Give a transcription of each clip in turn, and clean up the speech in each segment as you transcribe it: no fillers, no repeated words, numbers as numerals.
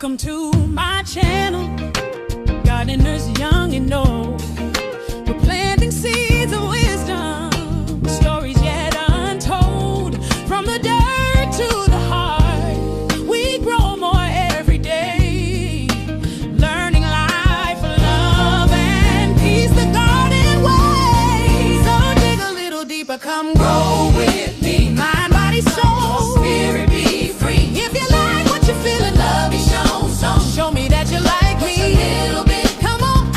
Welcome to my channel, gardeners young and old. We're planting seeds of wisdom, stories yet untold. From the dirt to the heart, we grow more every day. Learning life, love, and peace, the garden way. So dig a little deeper, come grow with me. Mind, body, soul, spirit be free. If you like what you're feeling, love is shown. Show me that you like me a little bit. Come on.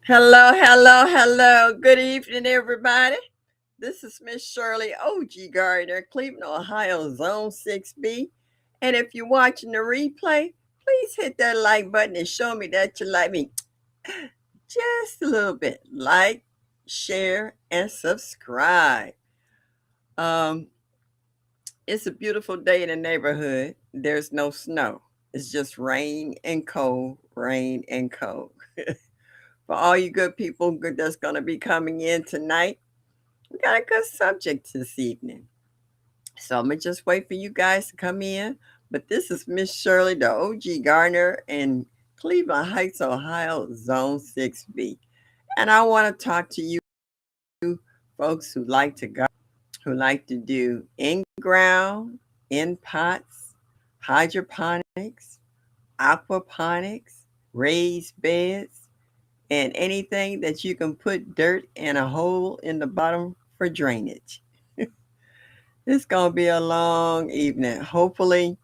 Hello. Good evening, everybody. This is Miss Shirley O.G. Gardner, Cleveland, Ohio, Zone 6B. And if you're watching the replay, please hit that like button and show me that you like me just a little bit. Like, share, and subscribe. It's a beautiful day in the neighborhood. There's no snow. It's just rain and cold, rain and cold. For all you good people that's going to be coming in tonight, we got a good subject this evening. So I'm going to just wait for you guys to come in. But this is Miss Shirley, the OG Gardner in Cleveland Heights, Ohio, Zone 6B. And I want to talk to you folks who like to garden, who like to do in-ground, in pots, hydroponics, aquaponics, raised beds, and anything that you can put dirt and a hole in the bottom for drainage. It's going to be a long evening. Hopefully,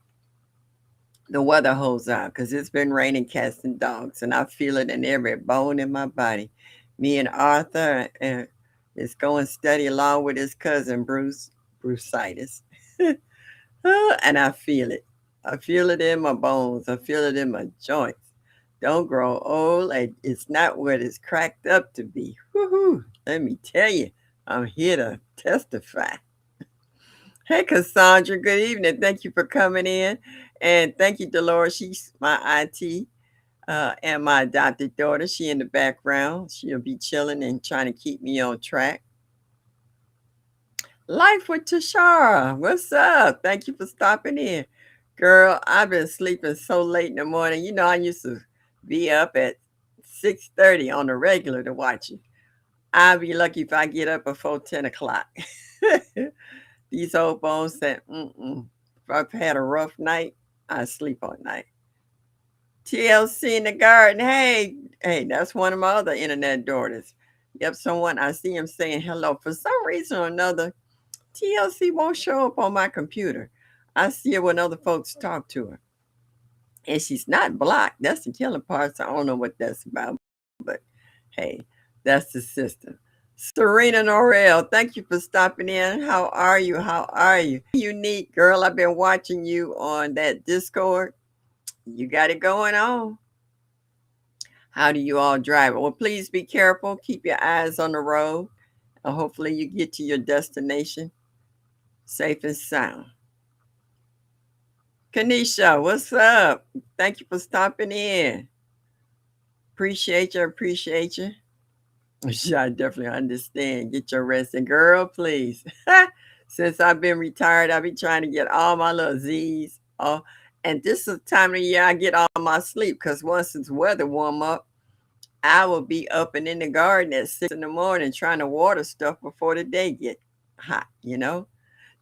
the weather holds out because it's been raining cats and dogs, and I feel it in every bone in my body. Me and Arthur is going steady along with his cousin, Brucitis. And I feel it. I feel it in my bones. I feel it in my joints. Don't grow old. It's not what it's cracked up to be. Woohoo! Let me tell you, I'm here to testify. Hey, Cassandra, good evening. Thank you for coming in. And thank you, Dolores. She's my auntie and my adopted daughter. She in the background. She'll be chilling and trying to keep me on track. Life with Tashara. What's up? Thank you for stopping in. Girl, I've been sleeping so late in the morning. You know, I used to be up at 6:30 on the regular to watch you. I'll be lucky if I get up before 10 o'clock. These old bones said, if I've had a rough night, I sleep all night. TLC in the garden. Hey, that's one of my other internet daughters. Yep, someone, I see him saying hello. For some reason or another, TLC won't show up on my computer. I see her when other folks talk to her. And she's not blocked. That's the killing part. So I don't know what that's about. But hey, that's the system. Serena Norrell, thank you for stopping in. How are you? Unique girl, I've been watching you on that Discord. You got it going on. How do you all drive? Well, please be careful. Keep your eyes on the road. And hopefully you get to your destination safe and sound. Kanisha, what's up? Thank you for stopping in. Appreciate you. I definitely understand. Get your rest. And girl, please. Since I've been retired, I've been trying to get all my little Z's. And this is the time of the year I get all my sleep because once it's weather warm up, I will be up and in the garden at 6 in the morning trying to water stuff before the day get hot, you know?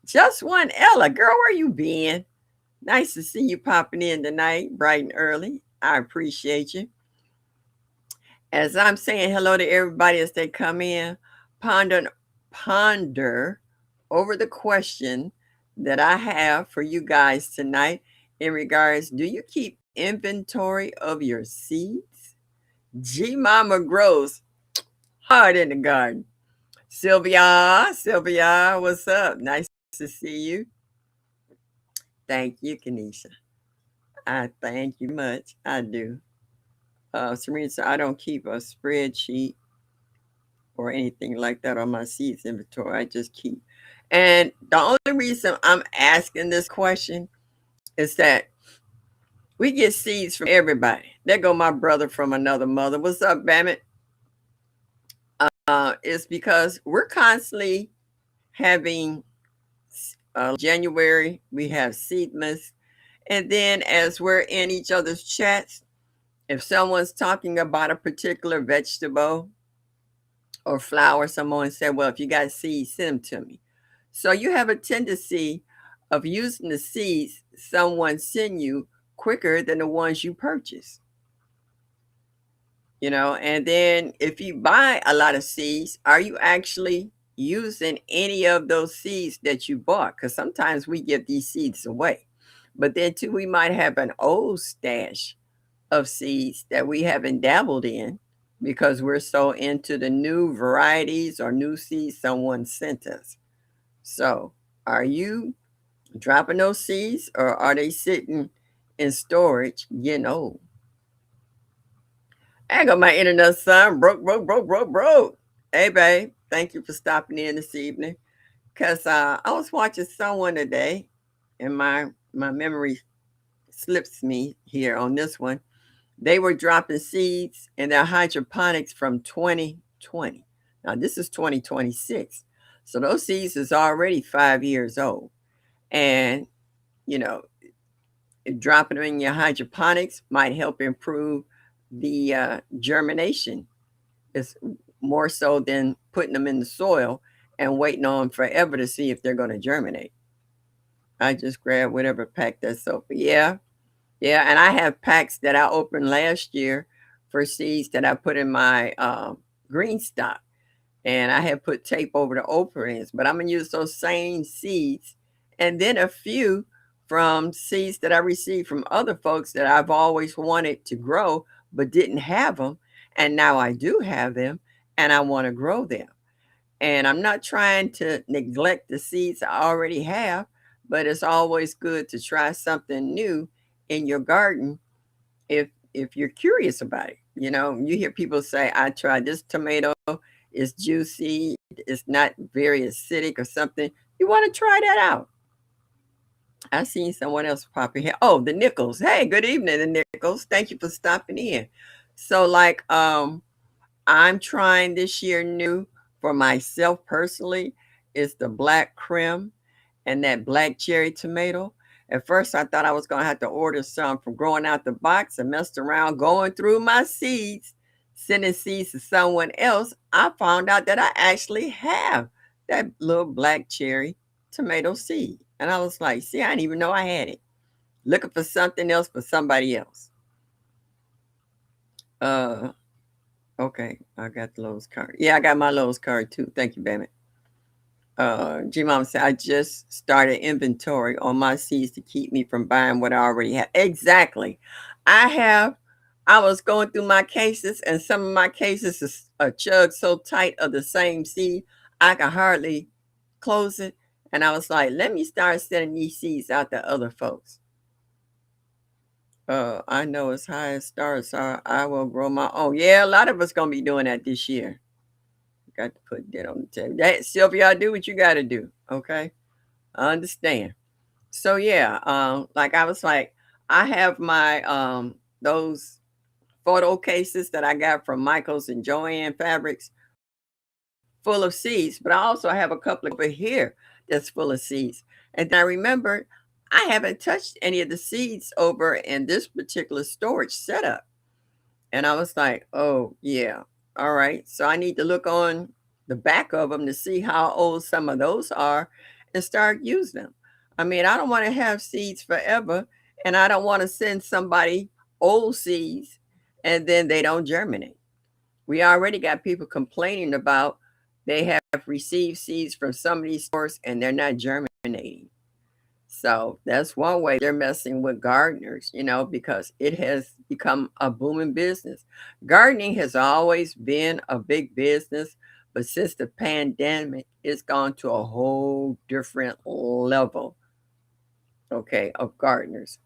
Just one Ella. Girl, where you been? Nice to see you popping in tonight, bright and early. I appreciate you. As I'm saying hello to everybody as they come in, ponder over the question that I have for you guys tonight in regards, do you keep inventory of your seeds? G Mama grows hard in the garden. Sylvia, what's up? Nice to see you. Thank you, Kanisha. I thank you much. I do. Serena said, I don't keep a spreadsheet or anything like that on my seeds inventory. I just keep. And the only reason I'm asking this question is that we get seeds from everybody. There go my brother from another mother. What's up, Bammit? It's because we're constantly having January, we have Seedmas. And then as we're in each other's chats, if someone's talking about a particular vegetable or flower, someone said, well, if you got seeds, send them to me. So you have a tendency of using the seeds someone send you quicker than the ones you purchase. And then if you buy a lot of seeds, are you actually using any of those seeds that you bought? Because sometimes we give these seeds away. But then too, we might have an old stash of seeds that we haven't dabbled in because we're so into the new varieties or new seeds someone sent us. So, are you dropping those seeds or are they sitting in storage getting old? I got my internet, son. Broke, broke, broke, broke, broke. Hey, babe. Thank you for stopping in this evening. Because I was watching someone today, and my memory slips me here on this one. They were dropping seeds in their hydroponics from 2020. Now, this is 2026. So those seeds is already 5 years old. And, you know, dropping them in your hydroponics might help improve the germination. It's more so than putting them in the soil and waiting on forever to see if they're going to germinate. I just grab whatever pack that's open. Yeah, yeah, and I have packs that I opened last year for seeds that I put in my green stock, and I have put tape over the openings. But I'm gonna use those same seeds, and then a few from seeds that I received from other folks that I've always wanted to grow but didn't have them, and now I do have them, and I want to grow them. And I'm not trying to neglect the seeds I already have, but it's always good to try something new in your garden if you're curious about it. You hear people say, I tried this tomato, it's juicy, it's not very acidic or something. You want to try that out. I seen someone else pop in here. Oh, the Nichols. Hey, good evening, the Nichols. Thank you for stopping in. So like I'm trying this year new for myself personally is the black creme and that black cherry tomato. At first, I thought I was going to have to order some from growing out the box and messed around going through my seeds, sending seeds to someone else. I found out that I actually have that little black cherry tomato seed. And I was like, see, I didn't even know I had it. Looking for something else for somebody else. Uh, Okay, I got the Lowe's card. Yeah, I got my Lowe's card too. Thank you, baby. G Mom said I just started inventory on my seeds to keep me from buying what I already have. Exactly. I have. I was going through my cases, and some of my cases is a chug so tight of the same seed I can hardly close it. And I was like, let me start sending these seeds out to other folks. I know as high as stars are, I will grow my own. Yeah, a lot of us gonna be doing that this year. Got to put that on the table. That Sylvia, do what you gotta do. Okay. I understand. So yeah, like I was like, I have my those photo cases that I got from Michaels and Joanne Fabrics full of seeds, but I also have a couple over here that's full of seeds. And I remember I haven't touched any of the seeds over in this particular storage setup. And I was like, oh, yeah. All right. So I need to look on the back of them to see how old some of those are and start using them. I mean, I don't want to have seeds forever, and I don't want to send somebody old seeds and then they don't germinate. We already got people complaining about they have received seeds from some of these stores and they're not germinating. So that's one way they're messing with gardeners, because it has become a booming business. Gardening has always been a big business, but since the pandemic, it's gone to a whole different level, okay, of gardeners.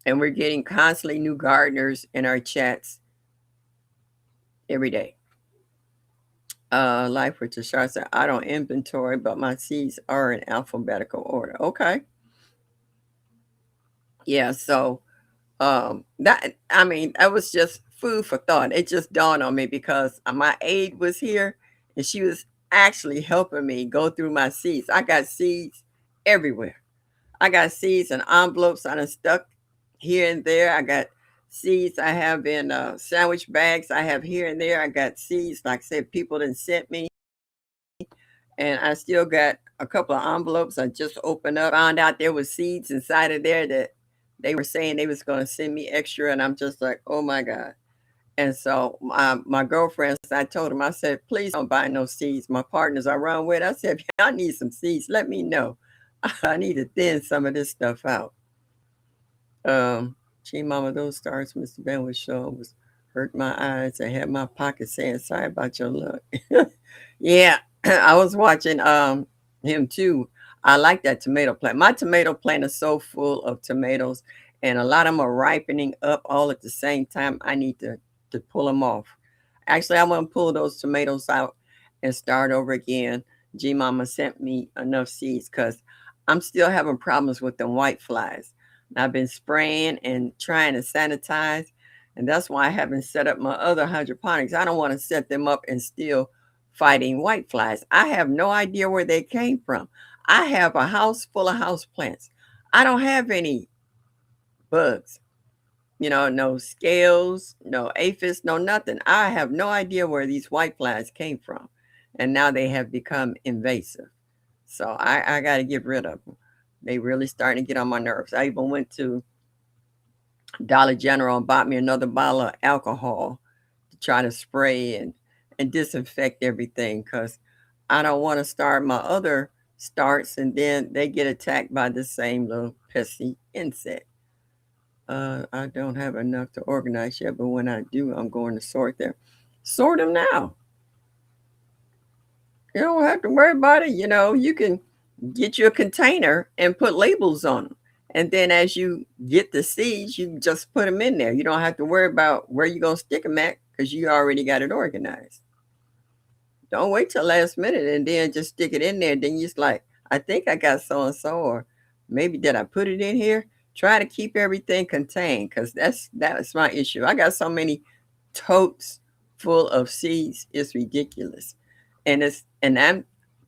And we're getting constantly new gardeners in our chats every day. Life with Tashar said, I don't inventory, but my seeds are in alphabetical order. Okay. Yeah, so that was just food for thought. It just dawned on me because my aide was here and she was actually helping me go through my seeds. I got seeds everywhere. I got seeds and envelopes I done stuck here and there. I got seeds I have in sandwich bags I have here and there. I got seeds, like I said, people done sent me. And I still got a couple of envelopes I just opened up. Found out there was seeds inside of there that they were saying they was going to send me extra. And I'm just like, oh my God. And so my girlfriends, I told them, I said, please don't buy no seeds. My partners I run with, I said, if y'all need some seeds, let me know. I need to thin some of this stuff out. Gee, Mama, those stars Mr. Ben was showing was hurt my eyes. I had my pocket saying, sorry about your luck. Yeah, I was watching him too. I like that tomato plant. My tomato plant is so full of tomatoes, and a lot of them are ripening up all at the same time. I need to pull them off. Actually, I want to pull those tomatoes out and start over again. G Mama sent me enough seeds because I'm still having problems with them white flies. I've been spraying and trying to sanitize, and that's why I haven't set up my other hydroponics. I don't want to set them up and still fighting white flies. I have no idea where they came from. I have a house full of house plants. I don't have any bugs, no scales, no aphids, no nothing. I have no idea where these white flies came from. And now they have become invasive. So I got to get rid of them. They really starting to get on my nerves. I even went to Dollar General and bought me another bottle of alcohol to try to spray and disinfect everything because I don't want to start my other starts and then they get attacked by the same little pesky insect. I don't have enough to organize yet, but when I do, I'm going to sort them. Sort them now. You don't have to worry about it. You can get you a container and put labels on them. And then as you get the seeds, you just put them in there. You don't have to worry about where you're going to stick them at because you already got it organized. Don't wait till last minute and then just stick it in there. Then you're just like, I think I got so and so, or maybe did I put it in here? Try to keep everything contained because that's my issue. I got so many totes full of seeds, it's ridiculous. And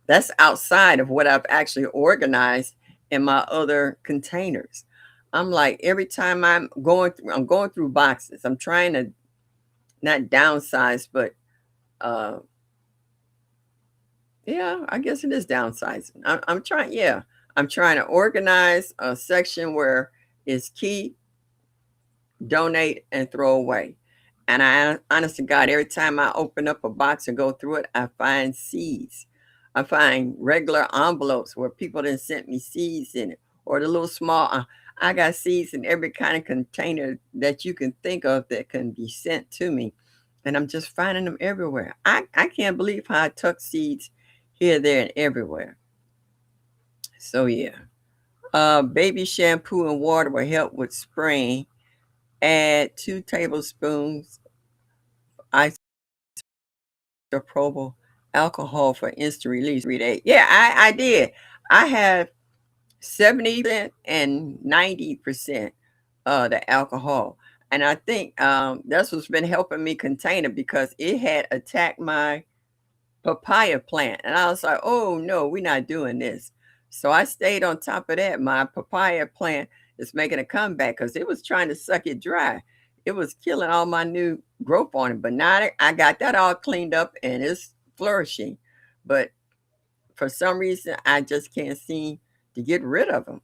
that's outside of what I've actually organized in my other containers. I'm like every time I'm going through boxes. I'm trying to not downsize, but uh yeah, I guess it is downsizing. I'm trying, yeah. I'm trying to organize a section where it's keep, donate, and throw away. And I honest to God, every time I open up a box and go through it, I find seeds. I find regular envelopes where people didn't sent me seeds in it, or the little small. I got seeds in every kind of container that you can think of that can be sent to me, and I'm just finding them everywhere. I can't believe how I tuck seeds here, there, and everywhere. So yeah, baby shampoo and water will help with spraying. Add 2 tablespoons isopropyl alcohol for instant release 3 days. Yeah, I did. I have 70% and 90% the alcohol. And I think that's what's been helping me contain it because it had attacked my papaya plant. And I was like, oh no, we're not doing this. So I stayed on top of that. My papaya plant is making a comeback because it was trying to suck it dry. It was killing all my new growth on it. But now I got that all cleaned up and it's flourishing. But for some reason, I just can't seem to get rid of them.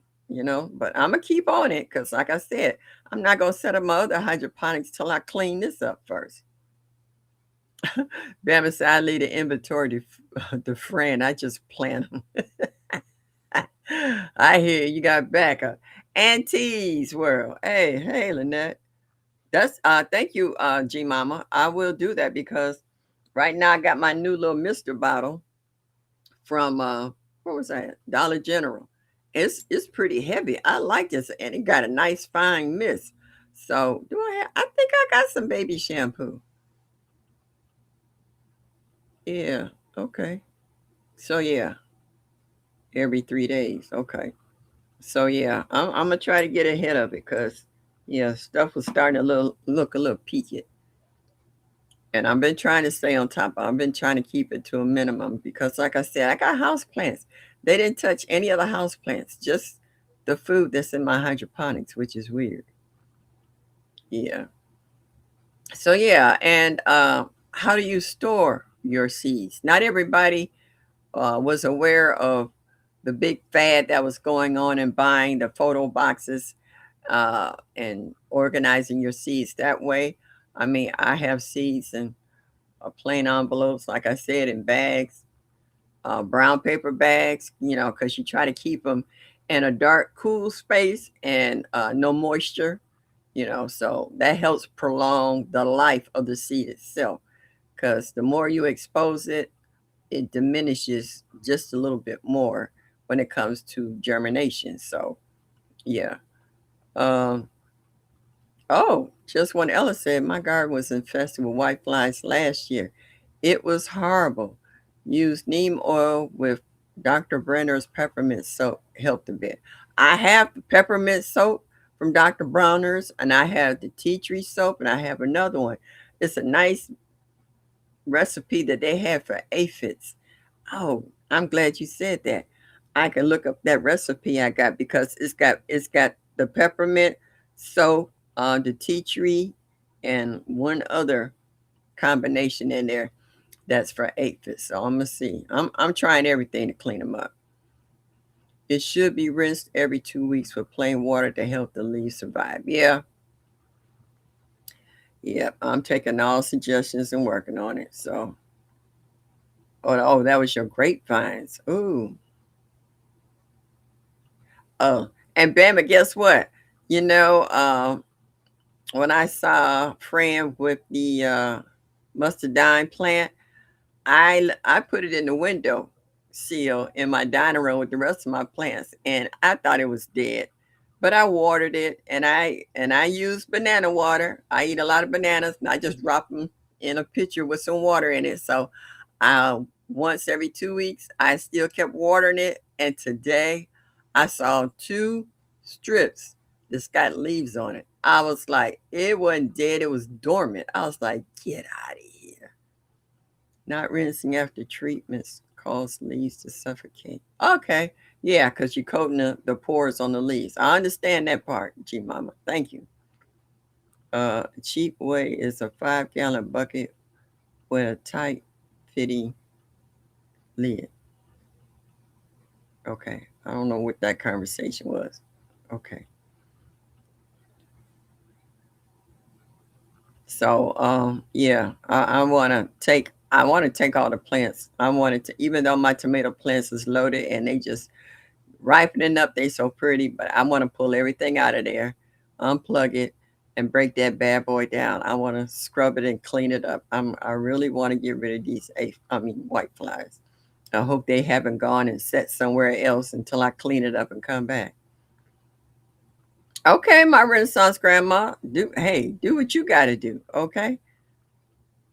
But I'm going to keep on it because, like I said, I'm not going to set up my other hydroponics till I clean this up first. Bama said, I leave the inventory to the friend. I just plant them. I hear you got back. Auntie's World. Hey, Lynette. That's thank you, G Mama. I will do that because right now I got my new little Mister bottle from what was that? Dollar General. It's pretty heavy. I like this, and it got a nice fine mist. So do I have? I think I got some baby shampoo. Yeah. Okay. So yeah, every 3 days. Okay. So yeah, I'm gonna try to get ahead of it because yeah, stuff was starting to look a little peaked. And I've been trying to stay on top. I've been trying to keep it to a minimum because, like I said, I got house plants. They didn't touch any of the house plants, just the food that's in my hydroponics, which is weird. Yeah. So yeah, and how do you store your seeds? Not everybody was aware of the big fad that was going on in buying the photo boxes and organizing your seeds that way. I mean, I have seeds in plain envelopes, like I said, in bags, brown paper bags, because you try to keep them in a dark, cool space and no moisture, so that helps prolong the life of the seed itself. Because the more you expose it, it diminishes just a little bit more when it comes to germination. So, yeah. Um, oh, just when Ella said my garden was infested with white flies last year. It was horrible. Used neem oil with Dr. Brenner's peppermint soap helped a bit. I have the peppermint soap from Dr. Bronner's, and I have the tea tree soap, and I have another one. It's a nice recipe that they have for aphids. Oh, I'm glad you said that. I can look up that recipe I got because it's got the peppermint soap, the tea tree, and one other combination in there that's for aphids. So I'm gonna see. I'm trying everything to clean them up. It should be rinsed every 2 weeks with plain water to help the leaves survive. Yeah, yep. I'm taking all suggestions and working on it. So, oh, that was your grapevines. Ooh, oh, and Bama, guess what? You know, when I saw Fran with the mustardine plant, I put it in the window sill in my dining room with the rest of my plants, and I thought it was dead. But I watered it, and I used banana water. I eat a lot of bananas, and I just drop them in a pitcher with some water in it. So, once every 2 weeks, I still kept watering it, and today I saw two strips that's got leaves on it. I was like, it wasn't dead; it was dormant. I was like, get out of here. Not rinsing after treatments cause leaves to suffocate. Okay. Yeah, because you're coating the pores on the leaves. I understand that part, G Mama. Thank you. Cheap way is a 5-gallon bucket with a tight fitting lid. Okay. I don't know what that conversation was. Okay. So yeah, I want to take all the plants. I wanted to, even though my tomato plants is loaded and they just ripening up. They so pretty, but I want to pull everything out of there, unplug it, and break that bad boy down. I want to scrub it and clean it up. I really want to get rid of these white flies. I hope they haven't gone and set somewhere else until I clean it up and come back. Okay, my Renaissance grandma, do what you got to do. Okay,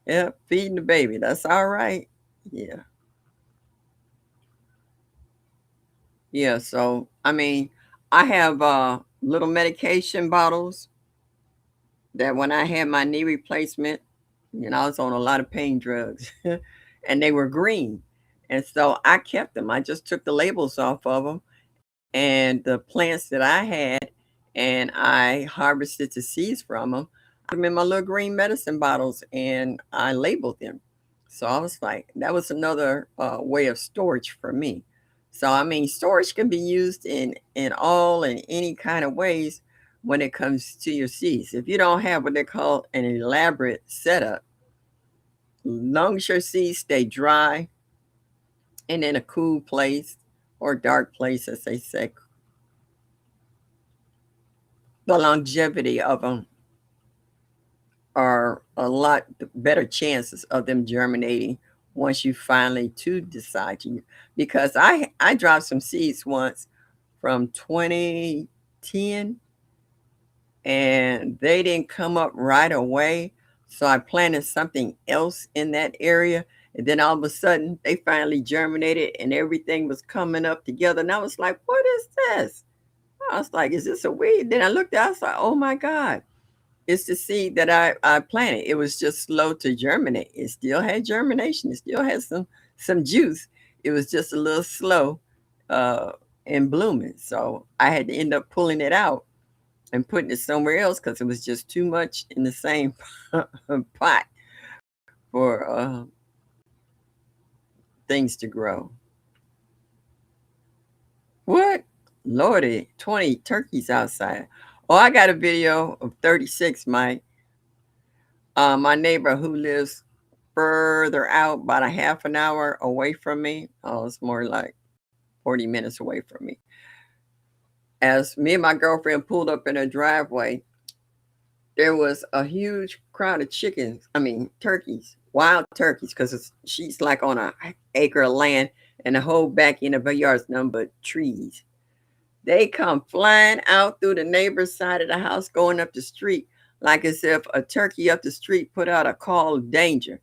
yeah, feeding the baby. That's all right. Yeah, yeah. So I mean, I have little medication bottles that when I had my knee replacement, I was on a lot of pain drugs and they were green. And so I kept them. I just took the labels off of them and the plants that I had, and I harvested the seeds from them. I put them in my little green medicine bottles and I labeled them. So I was like, that was another way of storage for me. So I mean, storage can be used in all and any kind of ways when it comes to your seeds. If you don't have what they call an elaborate setup, long as your seeds stay dry and in a cool place or dark place, as they say, the longevity of them are a lot better chances of them germinating once you finally to decide to. Because I dropped some seeds once from 2010 and they didn't come up right away. So I planted something else in that area. And then all of a sudden, they finally germinated and everything was coming up together. And I was like, what is this? I was like, is this a weed? Then I looked out, I was like, oh my God. It's the seed that I planted. It was just slow to germinate. It still had germination. It still had some juice. It was just a little slow. uh, and blooming. So I had to end up pulling it out and putting it somewhere else because it was just too much in the same pot for things to grow. What? Lordy, 20 turkeys outside. Oh, I got a video of 36, Mike. My neighbor who lives further out, about a half an hour away from me. Oh, it's more like 40 minutes away from me. As me and my girlfriend pulled up in her driveway, there was a huge crowd of chickens. I mean, turkeys, wild turkeys, because she's like on a acre of land, and the whole back end of her yard is nothing but trees. They come flying out through the neighbor's side of the house, going up the street, like as if a turkey up the street put out a call of danger.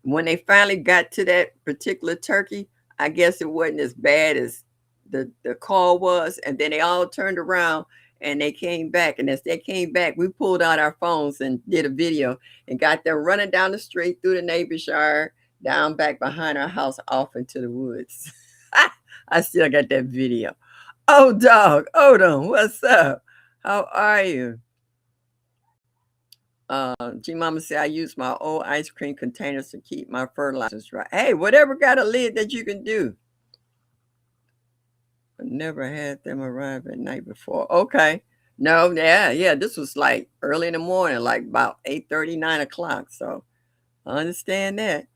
When they finally got to that particular turkey, I guess it wasn't as bad as the call was. And then they all turned around and they came back. And as they came back, we pulled out our phones and did a video and got them running down the street through the neighbor's yard, down back behind our house, off into the woods. I still got that video. Oh, dog, Odom, what's up? How are you? G Mama said I use my old ice cream containers to keep my fertilizers dry. Hey, whatever got a lid that you can do. I never had them arrive at night before. Okay. No, yeah. This was like early in the morning, like about 8:30, 9 o'clock. So I understand that.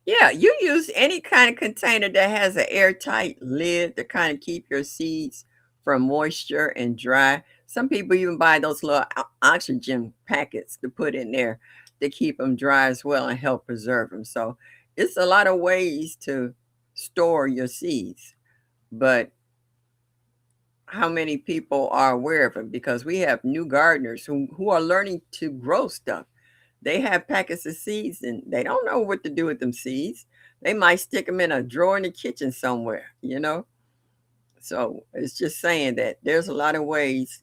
Yeah, you use any kind of container that has an airtight lid to kind of keep your seeds from moisture and dry. Some people even buy those little oxygen packets to put in there to keep them dry as well and help preserve them. So it's a lot of ways to store your seeds, but how many people are aware of it? Because we have new gardeners who are learning to grow stuff. They have packets of seeds and they don't know what to do with them seeds. They might stick them in a drawer in the kitchen somewhere. So it's just saying that there's a lot of ways,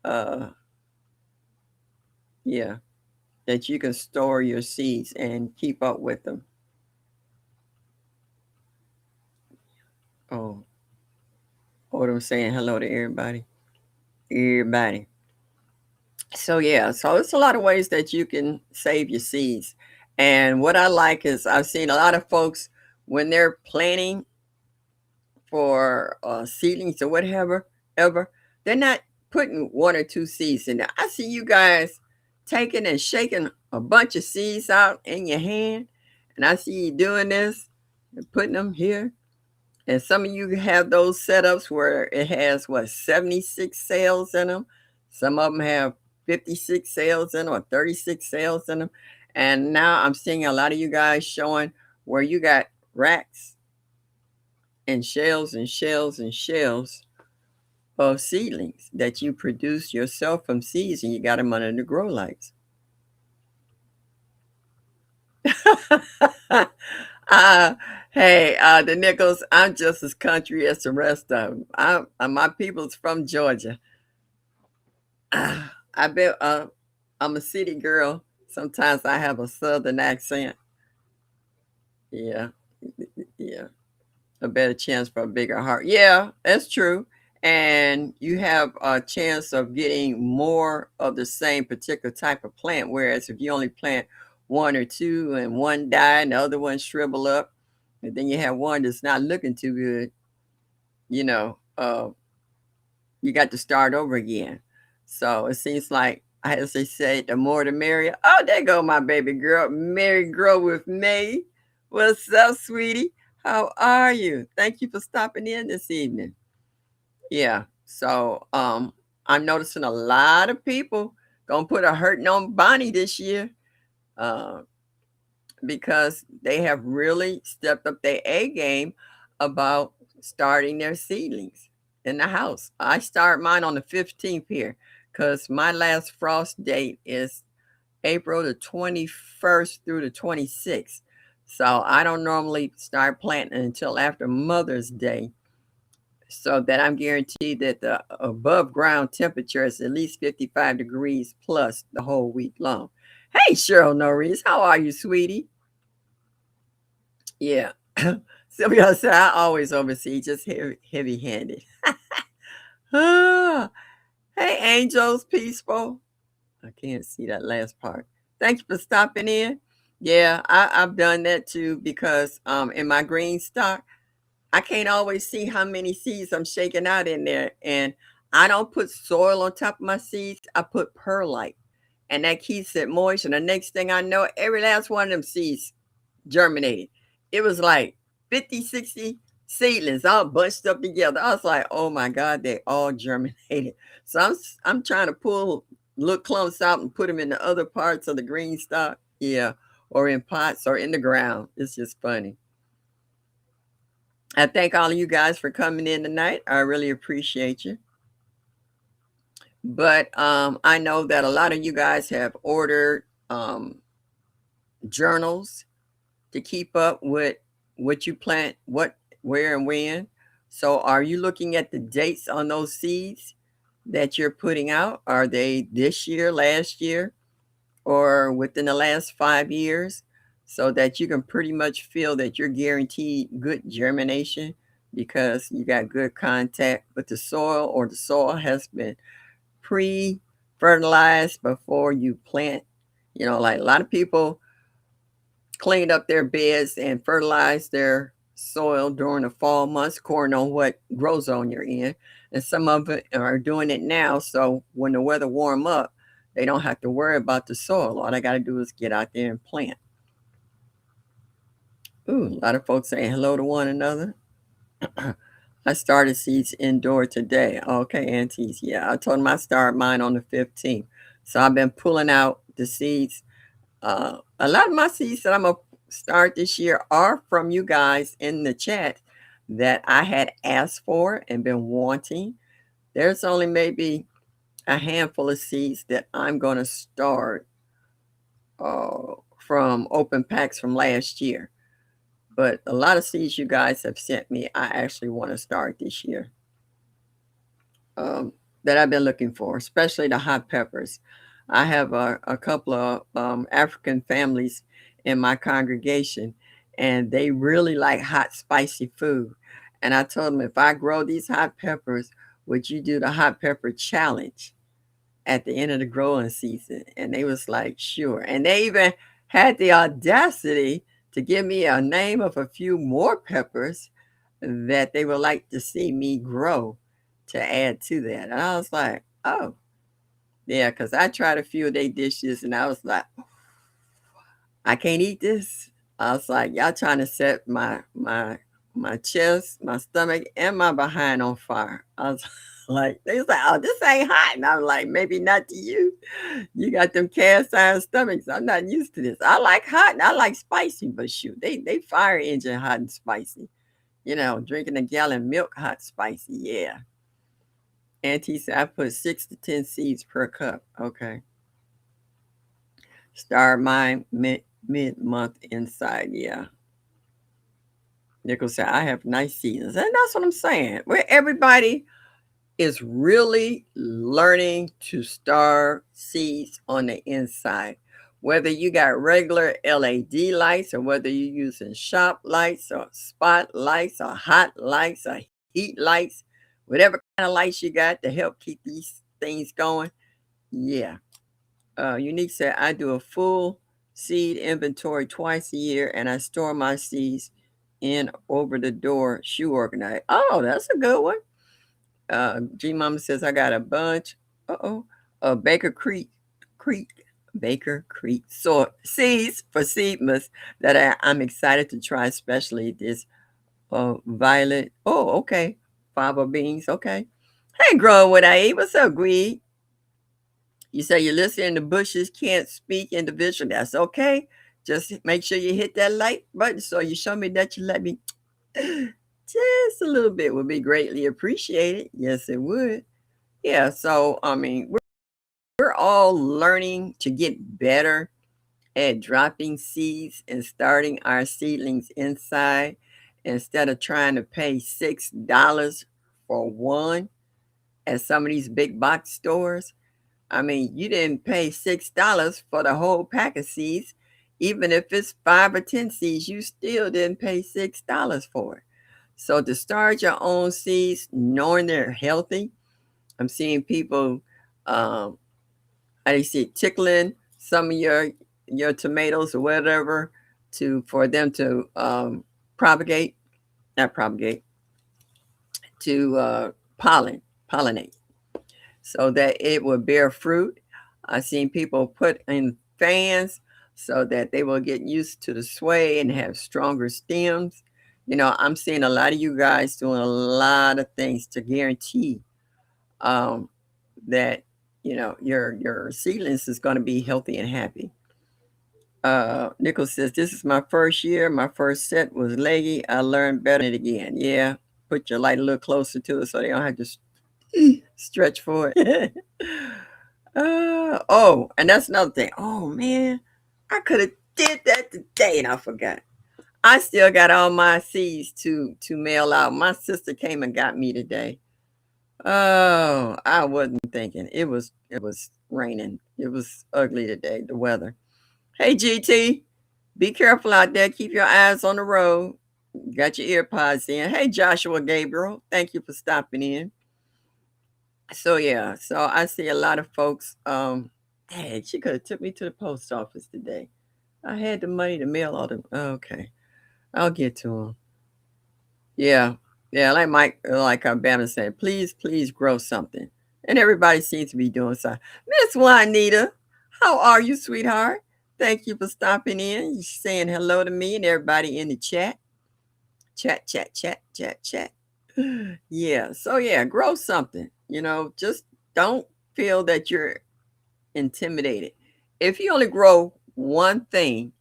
uh, yeah, that you can store your seeds and keep up with them. Oh, hold on, saying hello to everybody. Everybody. So yeah, so it's a lot of ways that you can save your seeds. And what I like is I've seen a lot of folks when they're planting for seedlings or whatever, ever, they're not putting one or two seeds in there. I see you guys taking and shaking a bunch of seeds out in your hand, and I see you doing this and putting them here. And some of you have those setups where it has what 76 cells in them. Some of them have 56 cells in them or 36 cells in them. And now I'm seeing a lot of you guys showing where you got racks and shells and shells and shells of seedlings that you produce yourself from seeds and you got them under the grow lights. uh, hey, the Nichols, I'm just as country as the rest of them. My people's from Georgia. I bet I'm a city girl. Sometimes I have a southern accent. Yeah, yeah. A better chance for a bigger heart. Yeah, that's true. And you have a chance of getting more of the same particular type of plant. Whereas if you only plant one or two and one die and the other one shrivel up, and then you have one that's not looking too good, you know, you got to start over again. So it seems like, as they say, the more the merrier. Oh, there go my baby girl, Mary Grow with me. What's up, sweetie? How are you? Thank you for stopping in this evening. Yeah. So I'm noticing a lot of people gonna put a hurting on Bonnie this year. Uh, because they have really stepped up their A game about starting their seedlings in the house. I start mine on the 15th here because my last frost date is April the 21st through the 26th. So I don't normally start planting until after Mother's Day so that I'm guaranteed that the above ground temperature is at least 55 degrees plus the whole week long. Hey, Cheryl Norris, how are you, sweetie? Yeah. Sylvia said, I always oversee, just heavy handed. Ah, hey, angels, peaceful. I can't see that last part. Thank you for stopping in. Yeah, I've done that too because in my green stock, I can't always see how many seeds I'm shaking out in there. And I don't put soil on top of my seeds. I put perlite. And that keeps it moist. And the next thing I know, every last one of them seeds germinated. It was like 50, 60 seedlings all bunched up together. I was like, oh my God, they all germinated. So I'm trying to pull little clumps out and put them in the other parts of the green stock. Yeah. Or in pots or in the ground. It's just funny. I thank all of you guys for coming in tonight. I really appreciate you. But I know that a lot of you guys have ordered journals to keep up with what you plant, what, where, and when. So, are you looking at the dates on those seeds that you're putting out? Are they this year, last year, or within the last 5 years? So that you can pretty much feel that you're guaranteed good germination because you got good contact with the soil, or the soil has been pre fertilized before you plant. Like a lot of people cleaned up their beds and fertilized their soil during the fall months, according on what grow zone you're in. And some of it are doing it now. So when the weather warm up, they don't have to worry about the soil. All they got to do is get out there and plant. Ooh, a lot of folks saying hello to one another. I started seeds indoor today. Okay, aunties. Yeah, I told them I started mine on the 15th. So I've been pulling out the seeds. A lot of my seeds that I'm going to start this year are from you guys in the chat that I had asked for and been wanting. There's only maybe a handful of seeds that I'm going to start from open packs from last year. But a lot of seeds you guys have sent me, I actually want to start this year that I've been looking for, especially the hot peppers. I have a couple of African families in my congregation, and they really like hot, spicy food. And I told them, if I grow these hot peppers, would you do the hot pepper challenge at the end of the growing season? And they was like, sure. And they even had the audacity to give me a name of a few more peppers that they would like to see me grow to add to that. And I was like, oh, yeah, because I tried a few of their dishes and I was like, I can't eat this. I was like, y'all trying to set my chest, my stomach, and my behind on fire. I was like, they was like, oh, this ain't hot. And I was like, maybe not to you. You got them cast iron stomachs. I'm not used to this. I like hot and I like spicy, but shoot, they fire engine hot and spicy. Drinking a gallon milk hot spicy. Yeah. Auntie said I put 6 to 10 seeds per cup. Okay. Start mine mid-month inside. Yeah. Nickel said I have nice seasons. And that's what I'm saying. Where everybody is really learning to start seeds on the inside. Whether you got regular LED lights or whether you're using shop lights or spotlights or hot lights or heat lights, whatever kind of lights you got to help keep these things going. Yeah. Unique said, I do a full seed inventory twice a year and I store my seeds in over the door shoe organizer. Oh, that's a good one. G Mama says, I got a bunch. Baker Creek seeds for seedless that I'm excited to try, especially this violet. Oh, okay. Fava beans. Okay. Hey, growing what I eat. What's up, Greed? You say you're listening to Bushes can't speak individually. That's okay. Just make sure you hit that like button so you show me that you let me just a little bit would be greatly appreciated. Yes, it would. Yeah. So, I mean, we're all learning to get better at dropping seeds and starting our seedlings inside instead of trying to pay $6 for one at some of these big box stores. I mean, you didn't pay $6 for the whole pack of seeds. Even if it's 5 or 10 seeds, you still didn't pay $6 for it. So to start your own seeds, knowing they're healthy, I'm seeing people, um, how do you see, tickling some of your tomatoes or whatever to for them to propagate, not propagate, to pollinate, so that it will bear fruit. I've seen people put in fans so that they will get used to the sway and have stronger stems. I'm seeing a lot of you guys doing a lot of things to guarantee um, that your seedlings is going to be healthy and happy. Nichols says, this is my first year. My first set was leggy. I learned better than it again. Yeah, put your light a little closer to it so they don't have to stretch for it. Oh, and that's another thing. Oh man, I could have did that today and I forgot. I still got all my seeds to mail out. My sister came and got me today. Oh, I wasn't thinking. It was raining. It was ugly today, the weather. Hey GT, be careful out there. Keep your eyes on the road. Got your ear pods in. Hey Joshua Gabriel, thank you for stopping in. So yeah, so I see a lot of folks. Dang, she could have took me to the post office today. I had the money to mail all them. Okay, I'll get to them. Yeah, yeah. Like Mike, like Bama said, please, please grow something. And everybody seems to be doing so. Miss Juanita, how are you, sweetheart? Thank you for stopping in. You saying hello to me and everybody in the chat. Chat, chat, chat, chat, chat. Yeah. So yeah, grow something. Just don't feel that you're intimidated. If you only grow one thing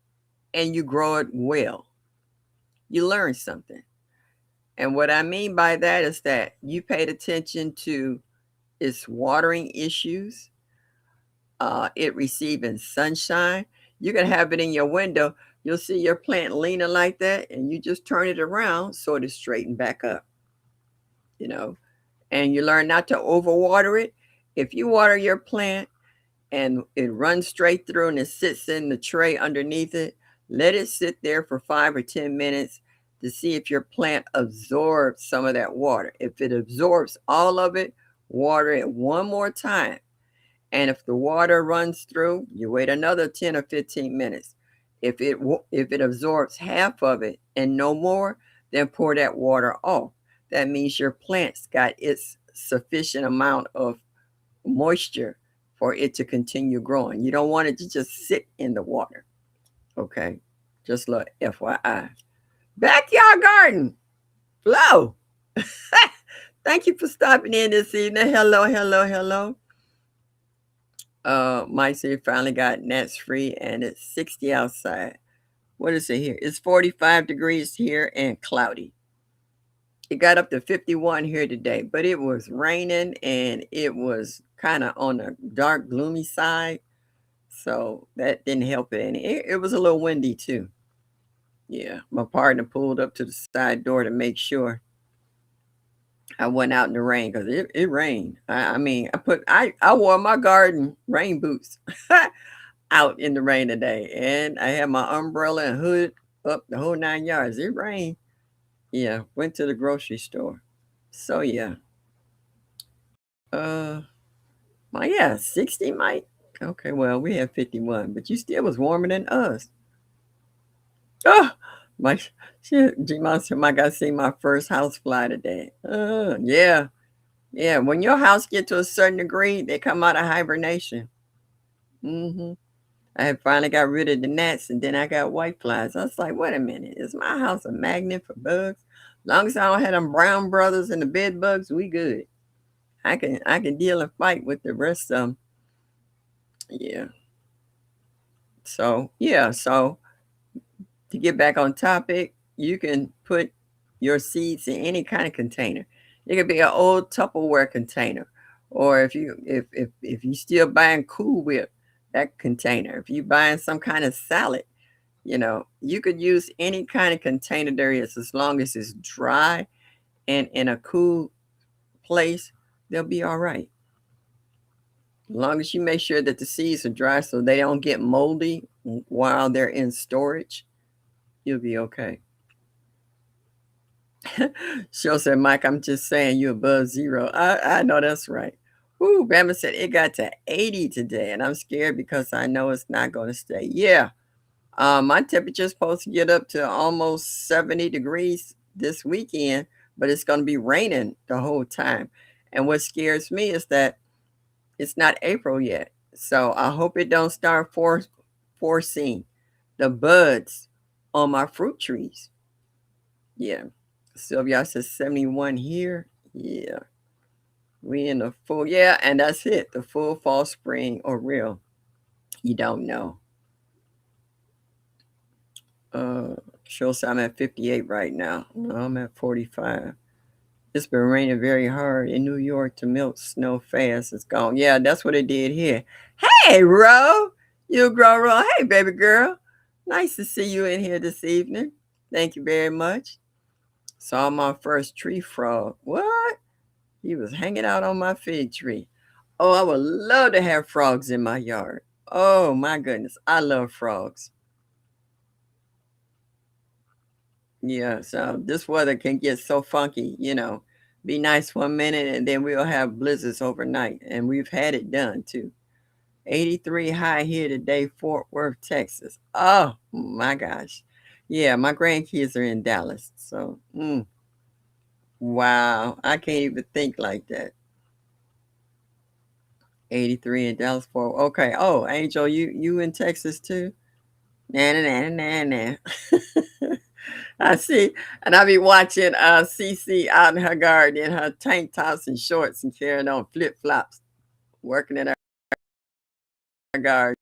and you grow it well, you learn something. And what I mean by that is that you paid attention to its watering issues, it receiving sunshine. You can have it in your window. You'll see your plant leaning like that, and you just turn it around so it is straightened back up, you know. And you learn not to overwater it. If you water your plant and it runs straight through and it sits in the tray underneath it, let it sit there for 5 or 10 minutes to see if your plant absorbs some of that water. If it absorbs all of it, water it one more time. And if the water runs through, you wait another 10 or 15 minutes. If it absorbs half of it and no more, then pour that water off. That means your plant's got its sufficient amount of moisture for it to continue growing. You don't want it to just sit in the water. Okay. Just look, FYI. Backyard garden. Flo. Thank you for stopping in this evening. Hello, hello, hello. Mike said finally got gnats free and it's 60 outside. What is it here? It's 45 degrees here and cloudy. It got up to 51 here today, but it was raining and it was kind of on the dark, gloomy side. So that didn't help it any. It was a little windy too. Yeah, my partner pulled up to the side door to make sure I went out in the rain because it rained. I mean, I wore my garden rain boots out in the rain today, and I had my umbrella and hood up the whole 9 yards. It rained. Yeah, went to the grocery store. So yeah, uh, yeah, 60 might. Okay, well we had 51, but you still was warmer than us. Oh, my shit, G-Mon said, I got to see my first house fly today. Yeah. Yeah, when your house get to a certain degree, they come out of hibernation. Hmm I had finally got rid of the gnats, and then I got white flies. I was like, wait a minute, is my house a magnet for bugs? Long as I don't have them brown brothers and the bed bugs, we good. I can deal and fight with the rest of them. Yeah. So yeah. So to get back on topic, you can put your seeds in any kind of container. It could be an old Tupperware container, or if you still buying Cool Whip, that container. If you buying some kind of salad, you could use any kind of container there is, as long as it's dry and in a cool place, they'll be all right. As long as you make sure that the seeds are dry so they don't get moldy while they're in storage, you'll be okay. She'll say, Mike, I'm just saying you're above zero. I know that's right. Ooh, Bama said it got to 80 today, and I'm scared because I know it's not going to stay. Yeah. My temperature's supposed to get up to almost 70 degrees this weekend, but it's going to be raining the whole time. And what scares me is that it's not April yet. So I hope it don't start forcing the buds on my fruit trees. Yeah. Sylvia says 71 here. Yeah. We in the full, yeah, and that's it. The full fall spring or real. You don't know. Uh Shows I'm at 58 right now. No, I'm at 45. It's been raining very hard in New York to melt snow fast. It's gone. Yeah, that's what it did here. Hey, Ro. You grow Ro. Hey, baby girl. Nice to see you in here this evening. Thank you very much. Saw my first tree frog. What? He was hanging out on my fig tree. Oh, I would love to have frogs in my yard. Oh my goodness. I love frogs. Yeah, so this weather can get so funky, Be nice 1 minute and then we'll have blizzards overnight. And we've had it done too. 83 high here today, Fort Worth, Texas. Oh my gosh. Yeah, my grandkids are in Dallas. So, wow. I can't even think like that. 83 in Dallas, Fort. Okay. Oh, Angel, you in Texas too? Nah, nah, nah, nah, nah. I see, and I be watching CC out in her garden in her tank tops and shorts and carrying on flip flops, working in her garden.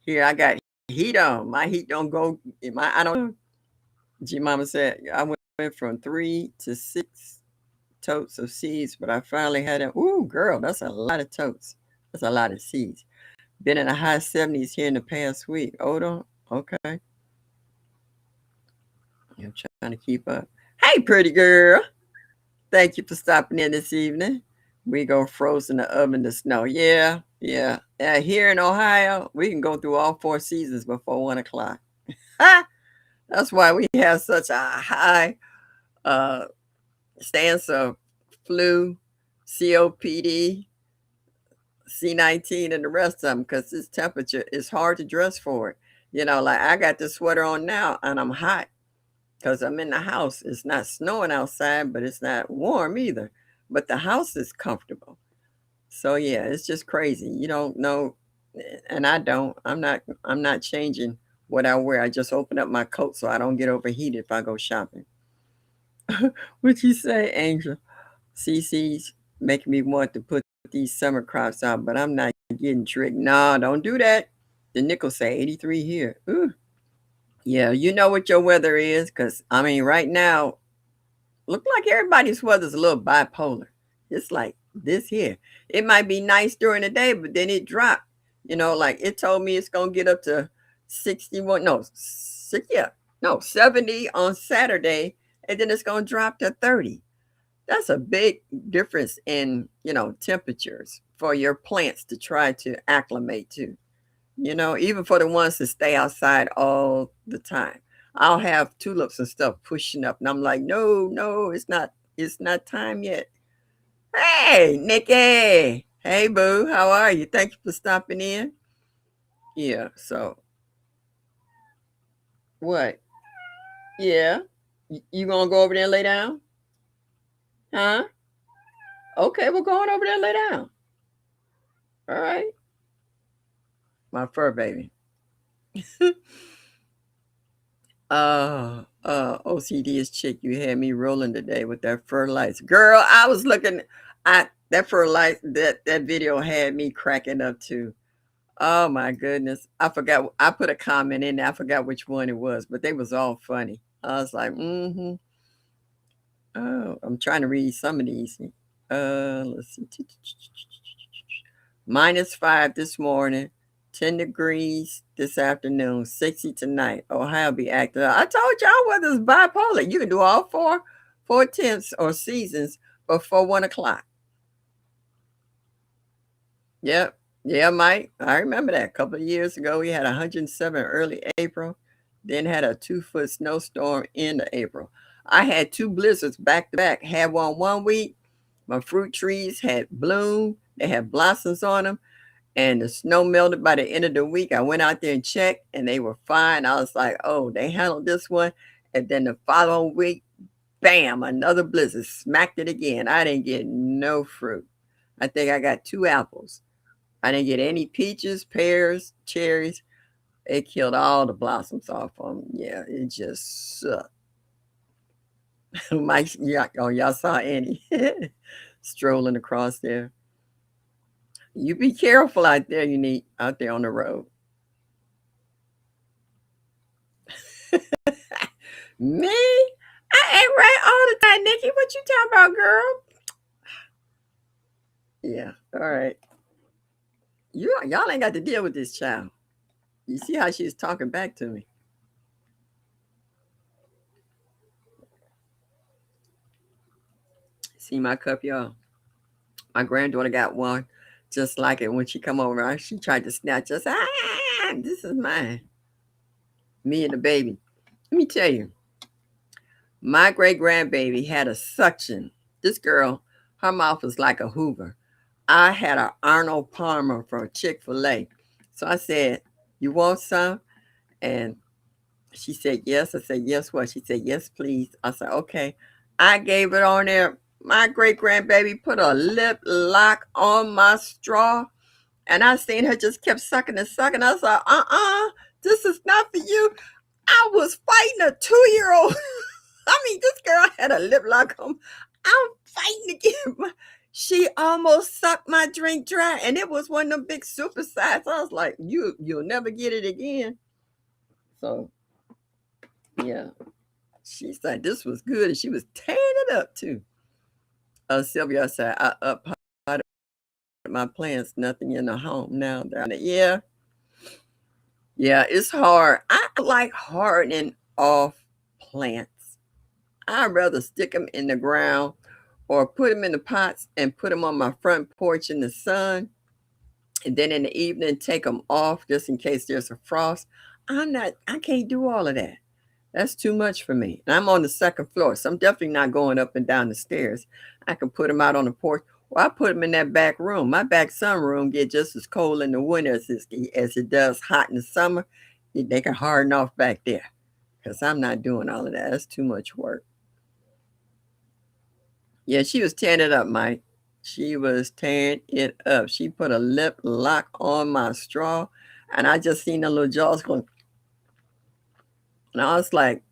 Here I got heat on. My heat don't go. I don't. G Mama said I went from 3 to 6 totes of seeds, but I finally had it. Ooh, girl, that's a lot of totes. That's a lot of seeds. Been in the high 70s here in the past week. Hold on. Okay. I'm trying to keep up. Hey, pretty girl. Thank you for stopping in this evening. We go frozen the oven to snow. Yeah, yeah. Here in Ohio, we can go through all 4 seasons before 1 o'clock. That's why we have such a high uh, stance of flu, COPD, C19, and the rest of them because this temperature is hard to dress for it. Like I got this sweater on now and I'm hot because I'm in the house. It's not snowing outside, but it's not warm either. But the house is comfortable. So yeah, it's just crazy. You don't know, and I don't. I'm not changing what I wear. I just open up my coat so I don't get overheated if I go shopping. What you say, Angel? CC's making me want to put these summer crops out, but I'm not getting tricked. No, don't do that. The nickel say 83 here. Ooh. Yeah, you know what your weather is, because I mean, right now, look like everybody's weather's a little bipolar. It's like this here. It might be nice during the day, but then it dropped. Like it told me it's gonna get up to 61. No, yeah, no, 70 on Saturday, and then it's gonna drop to 30. That's a big difference in temperatures for your plants to try to acclimate to. Even for the ones that stay outside all the time. I'll have tulips and stuff pushing up, and I'm like, no, no, it's not time yet. Hey, Nikki. Hey, boo, how are you? Thank you for stopping in. Yeah, so what? Yeah, you gonna go over there and lay down? Huh? Okay, we're going over there and lay down. All right, my fur baby. OCD is chick. You had me rolling today with that fur lights. Girl, I was looking at that fur light, that video had me cracking up too. Oh my goodness. I forgot I put a comment in there. I forgot which one it was, but they was all funny. I was like, mm-hmm. Oh, I'm trying to read some of these. Let's see. -5 this morning. 10 degrees this afternoon, 60 tonight. Ohio be active. I told y'all weather's bipolar. You can do all four tenths or seasons before 1 o'clock. Yep. Yeah, Mike. I remember that a couple of years ago. We had 107 early April, then had a 2 foot snowstorm in April. I had two blizzards back to back. Had one week. My fruit trees had bloomed. They had blossoms on them, and the snow melted by the end of the week. I went out there and checked, and they were fine. I was like, oh, they handled this one. And then the following week, bam, another blizzard smacked it again. I didn't get no fruit. I think I got two apples. I didn't get any peaches, pears, cherries. It killed all the blossoms off of them. Yeah, it just sucked. Mike, yeah, oh, y'all saw Annie strolling across there. You be careful out there. You need out there on the road. Me? I ain't right all the time, Nikki. What you talking about, girl? Yeah, all right. Y'all ain't got to deal with this child. You see how she's talking back to me. See my cup, y'all. My granddaughter got one just like it. When she come over, she tried to snatch us. Ah, this is mine. Me and the baby. Let me tell you, my great grandbaby had a suction. This girl, her mouth was like a Hoover. I had an Arnold Palmer from Chick-fil-A. So I said, you want some? And she said, yes. I said, yes, what? She said, yes, please. I said, okay. I gave it on there. My great grandbaby put a lip lock on my straw. And I seen her just kept sucking and sucking. I was like, this is not for you. I was fighting a 2-year-old. I mean, this girl had a lip lock on. I'm fighting again. She almost sucked my drink dry, and it was one of them big super size. I was like, you'll never get it again. So yeah, she said this was good, and she was tearing it up too. Sylvia said, I up my plants, nothing in the home now. Yeah, yeah, it's hard. I like hardening off plants. I'd rather stick them in the ground or put them in the pots and put them on my front porch in the sun. And then in the evening, take them off just in case there's a frost. I can't do all of that. That's too much for me. And I'm on the second floor, so I'm definitely not going up and down the stairs. I can put them out on the porch. Or I put them in that back room. My back sunroom get just as cold in the winter as it does hot in the summer. They can harden off back there because I'm not doing all of that. That's too much work. Yeah, she was tearing it up, Mike. She was tearing it up. She put a lip lock on my straw, and I just seen the little jaws going. And I was like,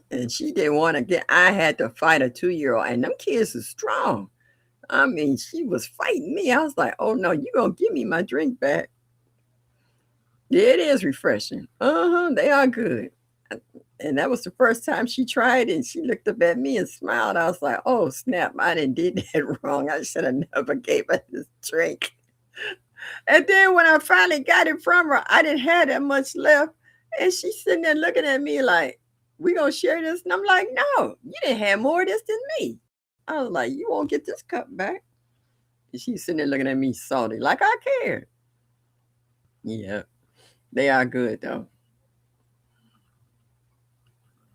and she didn't want to get. I had to fight a 2-year-old, and them kids are strong. I mean, she was fighting me. I was like, oh no, you gonna give me my drink back? Yeah, it is refreshing. They are good. And that was the first time she tried it. And she looked up at me and smiled. I was like, oh snap, I didn't did that wrong. I should have never gave her this drink. And then when I finally got it from her, I didn't have that much left. And she's sitting there looking at me like, we gonna share this? And I'm like, no, you didn't have more of this than me. I was like, you won't get this cup back. And she's sitting there looking at me salty, like I care. Yeah, they are good though.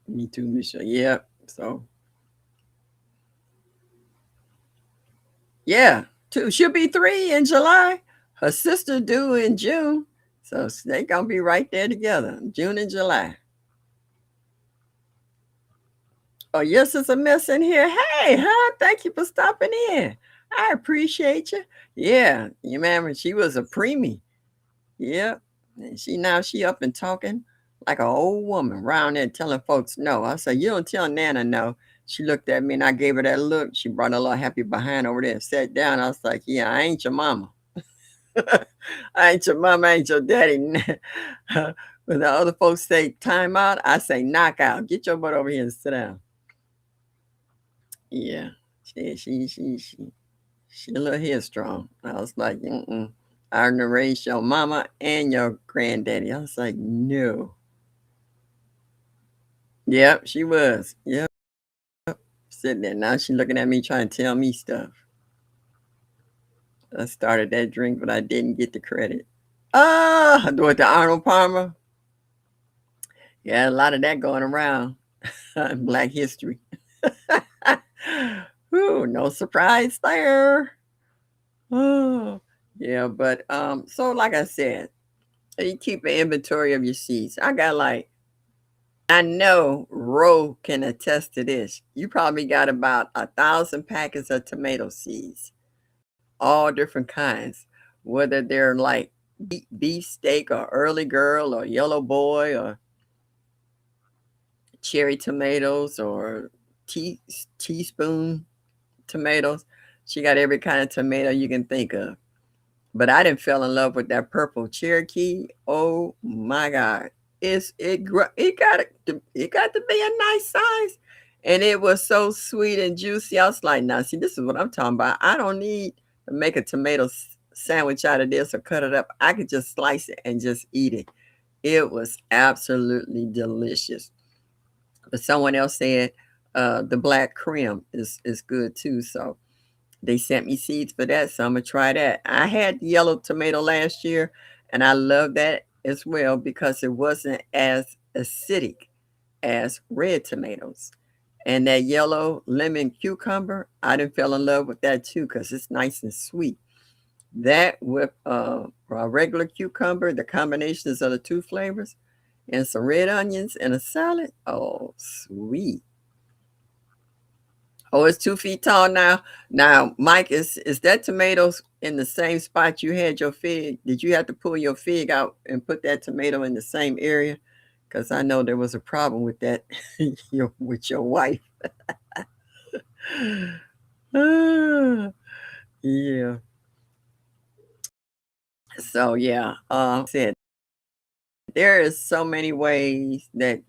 Me too, Michelle. Yeah. So yeah, two. She'll be 3 in July. Her sister due in June. So they gonna be right there together, June and July. Oh, yes, it's a mess in here. Hey, huh? Thank you for stopping in. I appreciate you. Yeah, you remember she was a preemie. Yeah. And she up and talking like an old woman around there telling folks no. I said, you don't tell Nana no. She looked at me and I gave her that look. She brought a little happy behind over there and sat down. I was like, yeah, I ain't your mama. I ain't your mama, I ain't your daddy. When the other folks say time out, I say knock out. Get your butt over here and sit down. Yeah. She a little headstrong. I was like, mm-mm. I done raised your mama and your granddaddy. I was like, no. Yep, she was. Yep. Sitting there. Now she looking at me trying to tell me stuff. I started that drink, but I didn't get the credit. Ah, with the Arnold Palmer. Yeah, a lot of that going around. Black history. Ooh, no surprise there. Oh, yeah, but so like I said, you keep an inventory of your seeds. I got like I know Ro can attest to this. You probably got about 1,000 packets of tomato seeds, all different kinds, whether they're like beef steak or early girl or yellow boy or cherry tomatoes or teaspoon tomatoes. She got every kind of tomato you can think of. But I didn't fell in love with that purple Cherokee. Oh my God. It got to be a nice size. And it was so sweet and juicy. I was like, now see, this is what I'm talking about. I don't need to make a tomato sandwich out of this or cut it up. I could just slice it and just eat it. It was absolutely delicious. But someone else said the black Krim is good too. So they sent me seeds for that, so Imma try that. I had yellow tomato last year, and I love that as well because it wasn't as acidic as red tomatoes. And that yellow lemon cucumber, I done fell in love with that too because it's nice and sweet. That with a regular cucumber, the combinations of the two flavors, and some red onions and a salad. Oh, sweet. Oh, it's 2 feet tall now. Now, Mike, is that tomatoes in the same spot you had your fig? Did you have to pull your fig out and put that tomato in the same area? Because I know there was a problem with that with your wife. Ah, yeah. So yeah, said there is so many ways that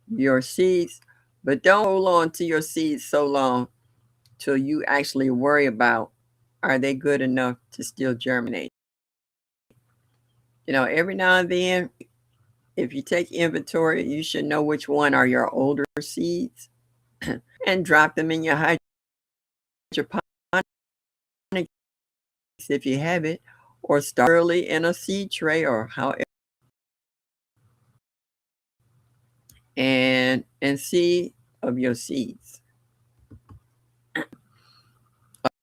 your seeds, but don't hold on to your seeds so long till you actually worry about are they good enough to still germinate. Every now and then, if you take inventory, you should know which one are your older seeds and drop them in your hydroponics if you have it, or start early in a seed tray or however, and see of your seeds.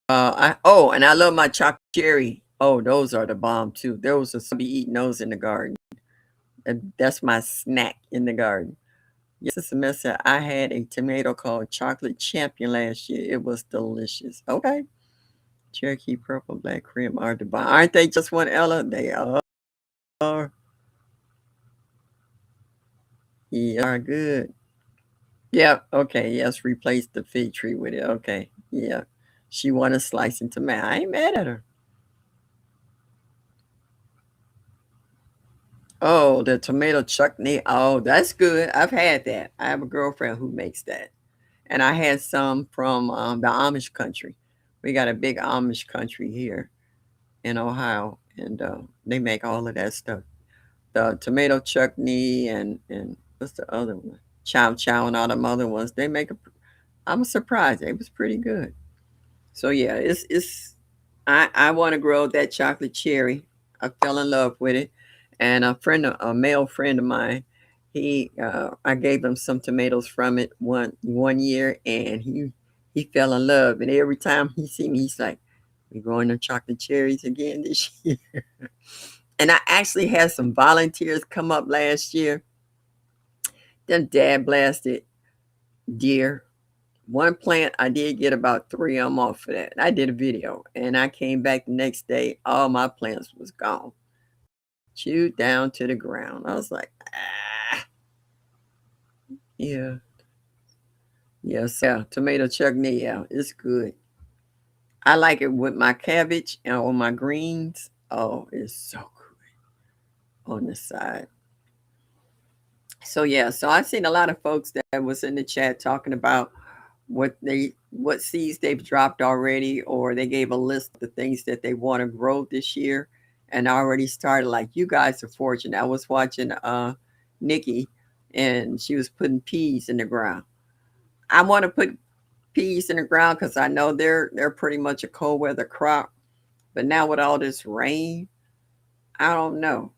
And I love my chocolate cherry. Oh, those are the bomb too. Those are be eating those in the garden. That's my snack in the garden. Yes, semester I had a tomato called Chocolate Champion last year. It was delicious. Okay. Cherokee Purple Black Cream are the bomb. Aren't they just one, Ella? They are. Yeah, are good. Yeah, okay. Yes, replace the fig tree with it. Okay. Yeah. She want a slice into tomato. I ain't mad at her. Oh, the tomato chutney. Oh, that's good. I've had that. I have a girlfriend who makes that. And I had some from the Amish country. We got a big Amish country here in Ohio, and they make all of that stuff. The tomato chutney and what's the other one? Chow chow and all them other ones. They make a. I was surprised. It was pretty good. So yeah, it's. I want to grow that chocolate cherry. I fell in love with it, and a male friend of mine, I gave him some tomatoes from it one year, and he fell in love. And every time he see me, he's like, "We growing the chocolate cherries again this year." And I actually had some volunteers come up last year. Them dad blasted deer. One plant, I did get about three of them off of that. I did a video, and I came back the next day. All my plants was gone, chewed down to the ground. I was like, ah, yeah, yes, yeah. Tomato chutney, yeah, it's good. I like it with my cabbage and on my greens. Oh, it's so good on the side. So yeah, so I've seen a lot of folks that was in the chat talking about what seeds they've dropped already, or they gave a list of the things that they want to grow this year and already started. Like you guys are fortunate. I was watching Nikki, and she was putting peas in the ground. I want to put peas in the ground because I know they're pretty much a cold weather crop. But now with all this rain, I don't know.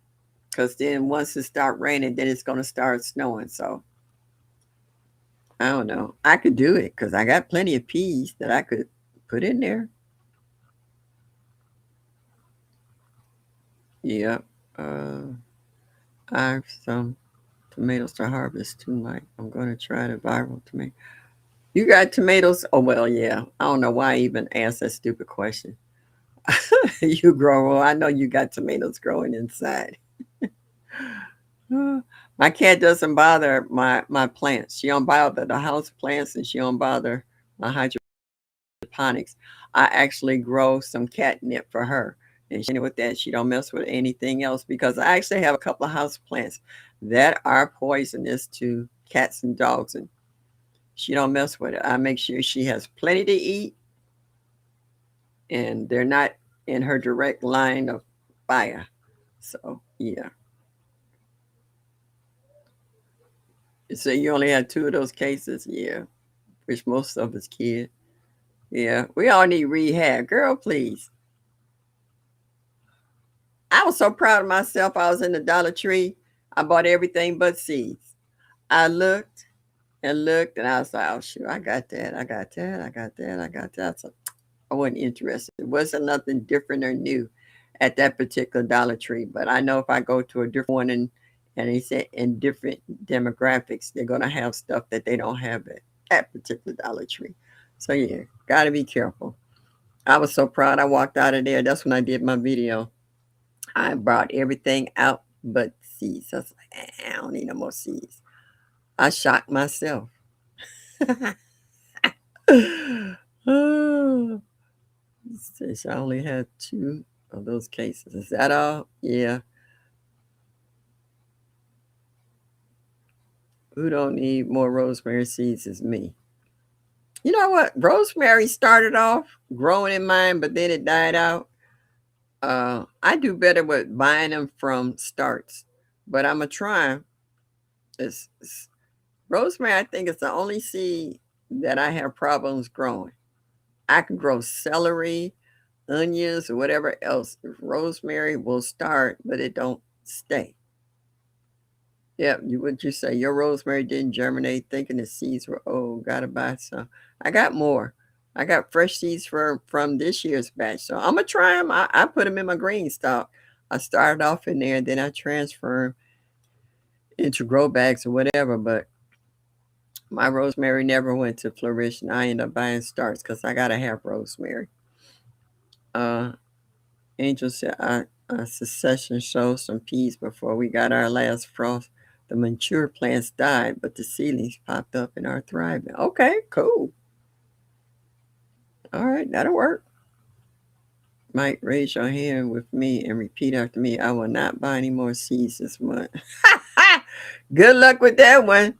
Because then once it start raining, then it's going to start snowing. So I don't know. I could do it because I got plenty of peas that I could put in there. Yep. I have some tomatoes to harvest too, Mike. I'm going to try the viral tomato. You got tomatoes? Oh, well, yeah. I don't know why I even asked that stupid question. You grow, well, I know you got tomatoes growing inside. My cat doesn't bother my plants. She don't bother the house plants and she don't bother my hydroponics. I actually grow some catnip for her. And she with that, she don't mess with anything else because I actually have a couple of house plants that are poisonous to cats and dogs, and she don't mess with it. I make sure she has plenty to eat and they're not in her direct line of fire. So yeah. So you only had two of those cases, yeah, which most of us kid. Yeah, we all need rehab, girl. Please. I was so proud of myself. I was in the Dollar Tree. I bought everything but seeds. I looked and looked, and I was like, "Oh shoot, I got that. I got that. I got that. I got that." So I wasn't interested. It wasn't nothing different or new at that particular Dollar Tree. But I know if I go to a different one and they said in different demographics, they're gonna have stuff that they don't have at that particular Dollar Tree. So yeah, gotta be careful. I was so proud. I walked out of there. That's when I did my video. I brought everything out but seeds. I was like, I don't need no more seeds. I shocked myself. Oh, I only had two of those cases. Is that all? Yeah. Who don't need more rosemary seeds is me. You know what? Rosemary started off growing in mine, but then it died out. I do better with buying them from starts, but I'm gonna try. It's rosemary. I think it's the only seed that I have problems growing. I can grow celery, onions, or whatever else. Rosemary will start, but it don't stay. Yeah, you would you say your rosemary didn't germinate, thinking the seeds were old. Gotta buy some. I got more. I got fresh seeds from this year's batch, so I'm gonna try them. I put them in my green stock. I started off in there, then I transfer 'em into grow bags or whatever. But my rosemary never went to flourishing. I ended up buying starts because I gotta have rosemary. Uh, Angel said our succession showed some peas before we got our last frost. The mature plants died, but the seedlings popped up and are thriving. Okay, cool. All right, that'll work. Mike, raise your hand with me and repeat after me. I will not buy any more seeds this month. Good luck with that one.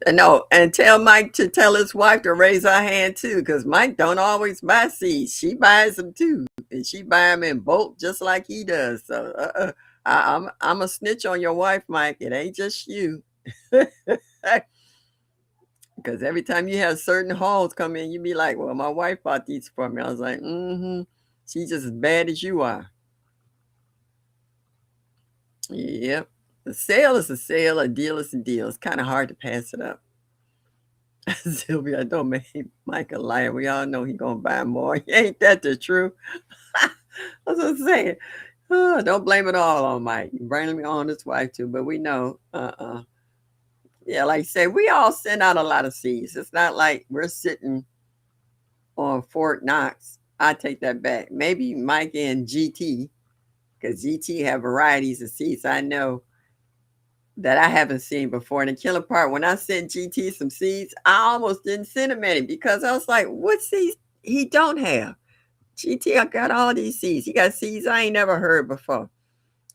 No, and tell Mike to tell his wife to raise her hand too, because Mike don't always buy seeds. She buys them too, and she buy them in bulk just like he does. So I'm a snitch on your wife, Mike. It ain't just you. Because every time you have certain hauls come in, you be like, "Well, my wife bought these for me." I was like, "Mm-hmm. She's just as bad as you are." Yep. A sale is a sale, a deal is a deal. It's kind of hard to pass it up. Sylvia, don't make Mike a liar. We all know he gonna buy more. Ain't that the truth? That's what I'm saying. Oh, don't blame it all on Mike. You blame me on his wife too, but we know. Yeah, like I say, we all send out a lot of seeds. It's not like we're sitting on Fort Knox. I take that back. Maybe Mike and GT, because GT have varieties of seeds I know that I haven't seen before. And the killer part, when I sent GT some seeds, I almost didn't send him any because I was like, what seeds he don't have? GT, I got all these seeds. He got seeds I ain't never heard before.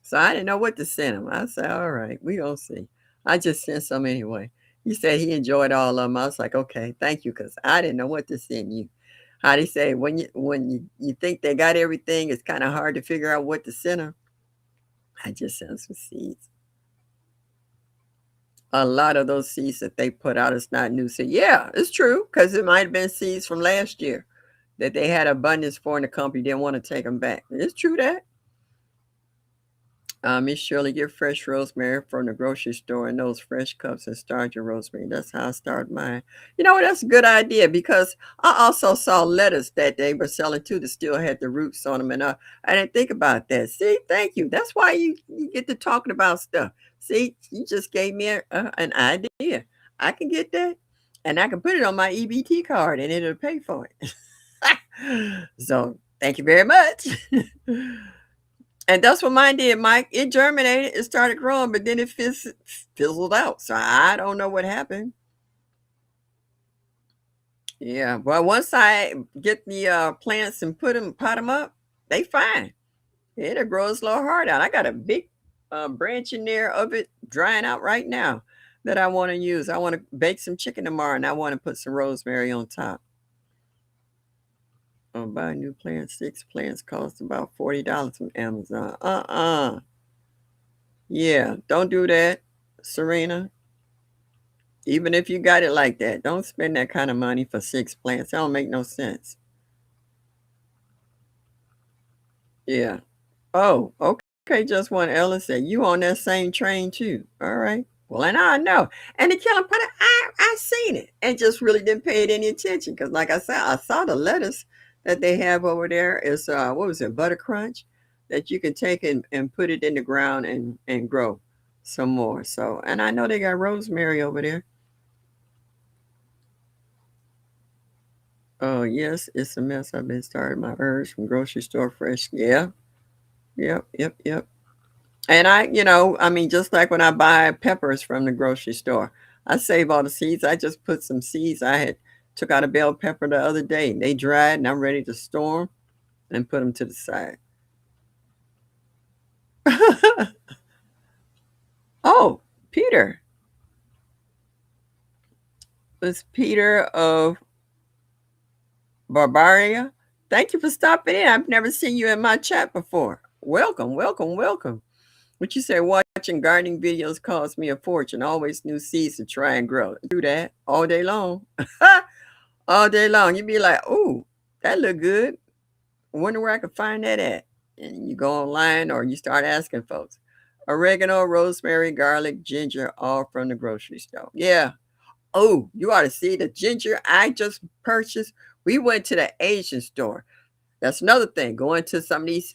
So I didn't know what to send him. I said, all right, we gonna see. I just sent some anyway. He said he enjoyed all of them. I was like, okay, thank you, because I didn't know what to send you. How they say when you think they got everything, it's kind of hard to figure out what to send them. I just sent some seeds. A lot of those seeds that they put out is not new. So yeah, it's true because it might have been seeds from last year. that they had abundance for and the company didn't want to take them back. It's true that. Miss Shirley, get fresh rosemary from the grocery store in those fresh cups and start your rosemary. That's how I start mine. You know what? That's a good idea because I also saw lettuce that they were selling too that still had the roots on them. And I didn't think about that. See, thank you. That's why you get to talking about stuff. See, you just gave me an idea. I can get that and I can put it on my EBT card and it'll pay for it. So thank you very much. And that's what mine did, Mike. It germinated, it started growing, but then it fizzled out. So I don't know what happened. Yeah, well, once I get the plants and pot them up, they fine. It'll grow its little heart out. I got a big branch in there of it drying out right now that I want to use. I want to bake some chicken tomorrow, and I want to put some rosemary on top. Buy new plants. 6 plants cost about $40 from Amazon. Yeah, don't do that, Serena. Even if you got it like that, don't spend that kind of money for 6 plants. That don't make no sense. Yeah. Oh, okay. Just one Ella said you on that same train too. All right. Well, and I know. And the killing put I seen it and just really didn't pay it any attention because, like I said, I saw the lettuce that they have over there. Is what was it, Butter Crunch, that you can take and put it in the ground and grow some more. So, and I know they got rosemary over there. Oh yes, it's a mess. I've been starting my herbs from grocery store fresh. Yeah. Yep. And I mean, just like when I buy peppers from the grocery store, I save all the seeds. I just put some seeds. I had took out a bell pepper the other day. They dried, and I'm ready to store them and put them to the side. Oh, Peter. It's Peter of Barbaria. Thank you for stopping in. I've never seen you in my chat before. Welcome. What you say, watching gardening videos cost me a fortune. Always new seeds to try and grow. Do that all day long. All day long. You'd be like, oh, that look good. Wonder where I could find that at. And you go online or you start asking folks. Oregano, rosemary, garlic, ginger, all from the grocery store. Yeah. Oh, you ought to see the ginger I just purchased. We went to the Asian store. That's another thing. Going to some of these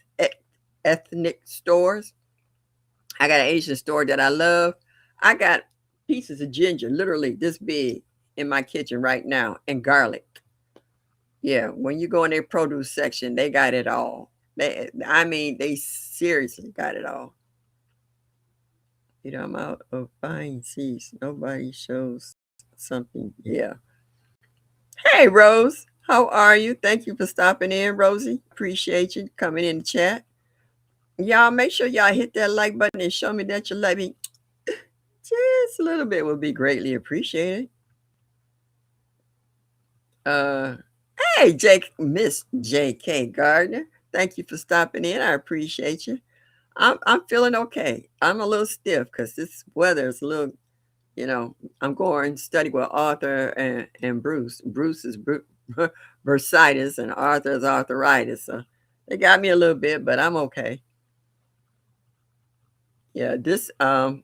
ethnic stores. I got an Asian store that I love. I got pieces of ginger, literally this big, in my kitchen right now, and garlic. Yeah, when you go in their produce section, they got it all. I mean, they seriously got it all. I'm out of buying seeds. Nobody shows something. Yeah. Hey, Rose. How are you? Thank you for stopping in, Rosie. Appreciate you coming in the chat. Y'all make sure y'all hit that like button and show me that you like me. Just a little bit would be greatly appreciated. Hey, Miss J.K. Gardner. Thank you for stopping in. I appreciate you. I'm feeling okay. I'm a little stiff because this weather is a little, I'm going to study with Arthur and Bruce. Bruce is bursitis and Arthur is arthritis. So they got me a little bit, but I'm okay. Yeah, this been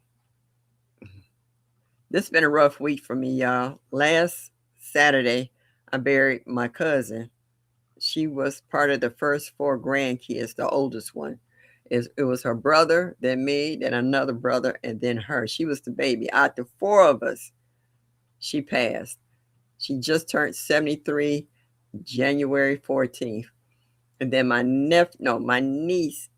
a rough week for me, y'all. Last Saturday, I buried my cousin. She was part of the first 4 grandkids, the oldest one. It was her brother, then me, then another brother, and then her. She was the baby. Out the 4 of us, she passed. She just turned 73 January 14th. And then my niece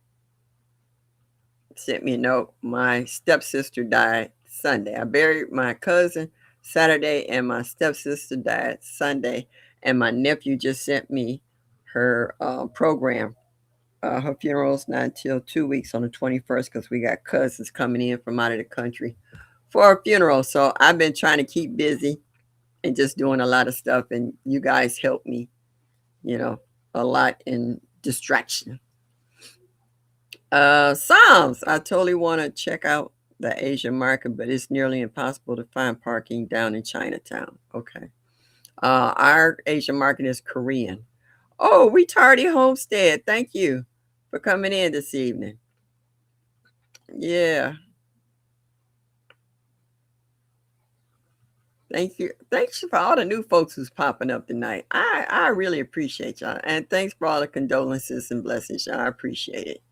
sent me a note. My stepsister died Sunday. I buried my cousin Saturday, and my stepsister died Sunday. And my nephew just sent me her program. Her funeral's not until 2 weeks on the 21st because we got cousins coming in from out of the country for our funeral. So I've been trying to keep busy and just doing a lot of stuff. And you guys help me, a lot in distraction. Psalms. I totally want to check out the Asian market, but it's nearly impossible to find parking down in Chinatown. Okay. Our Asian market is Korean. Oh, we tardy Homestead. Thank you for coming in this evening. Yeah. Thank you. Thanks for all the new folks who's popping up tonight. I really appreciate y'all. And thanks for all the condolences and blessings, y'all. I appreciate it.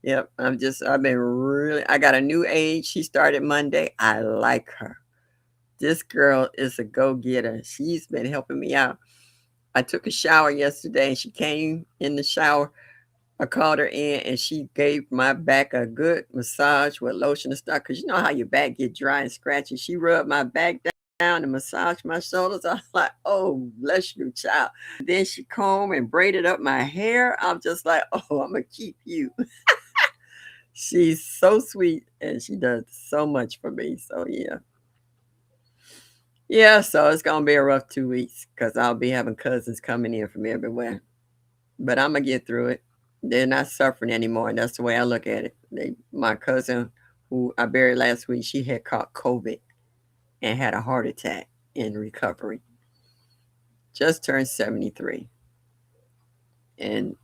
Yep. I've been really, I got a new age. She started Monday. I like her. This girl is a go-getter. She's been helping me out. I took a shower yesterday and she came in the shower. I called her in and she gave my back a good massage with lotion and stuff. Cause you know how your back get dry and scratchy. She rubbed my back down and massaged my shoulders. I was like, oh, bless you, child. Then she combed and braided up my hair. I'm just like, oh, I'm gonna keep you. She's so sweet and she does so much for me. So yeah. Yeah, so it's gonna be a rough 2 weeks because I'll be having cousins coming in from everywhere. But I'm gonna get through it. They're not suffering anymore. That's the way I look at it. My cousin, who I buried last week, she had caught COVID and had a heart attack in recovery. Just turned 73. And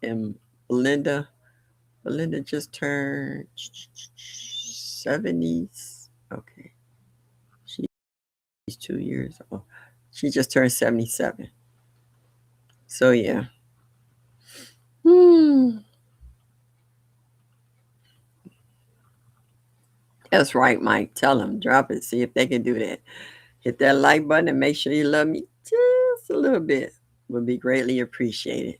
Belinda just turned 70s. Okay. She's 2 years old. She just turned 77. So yeah. Hmm. That's right, Mike. Tell them, drop it. See if they can do that. Hit that like button and make sure you love me just a little bit. Would be greatly appreciated.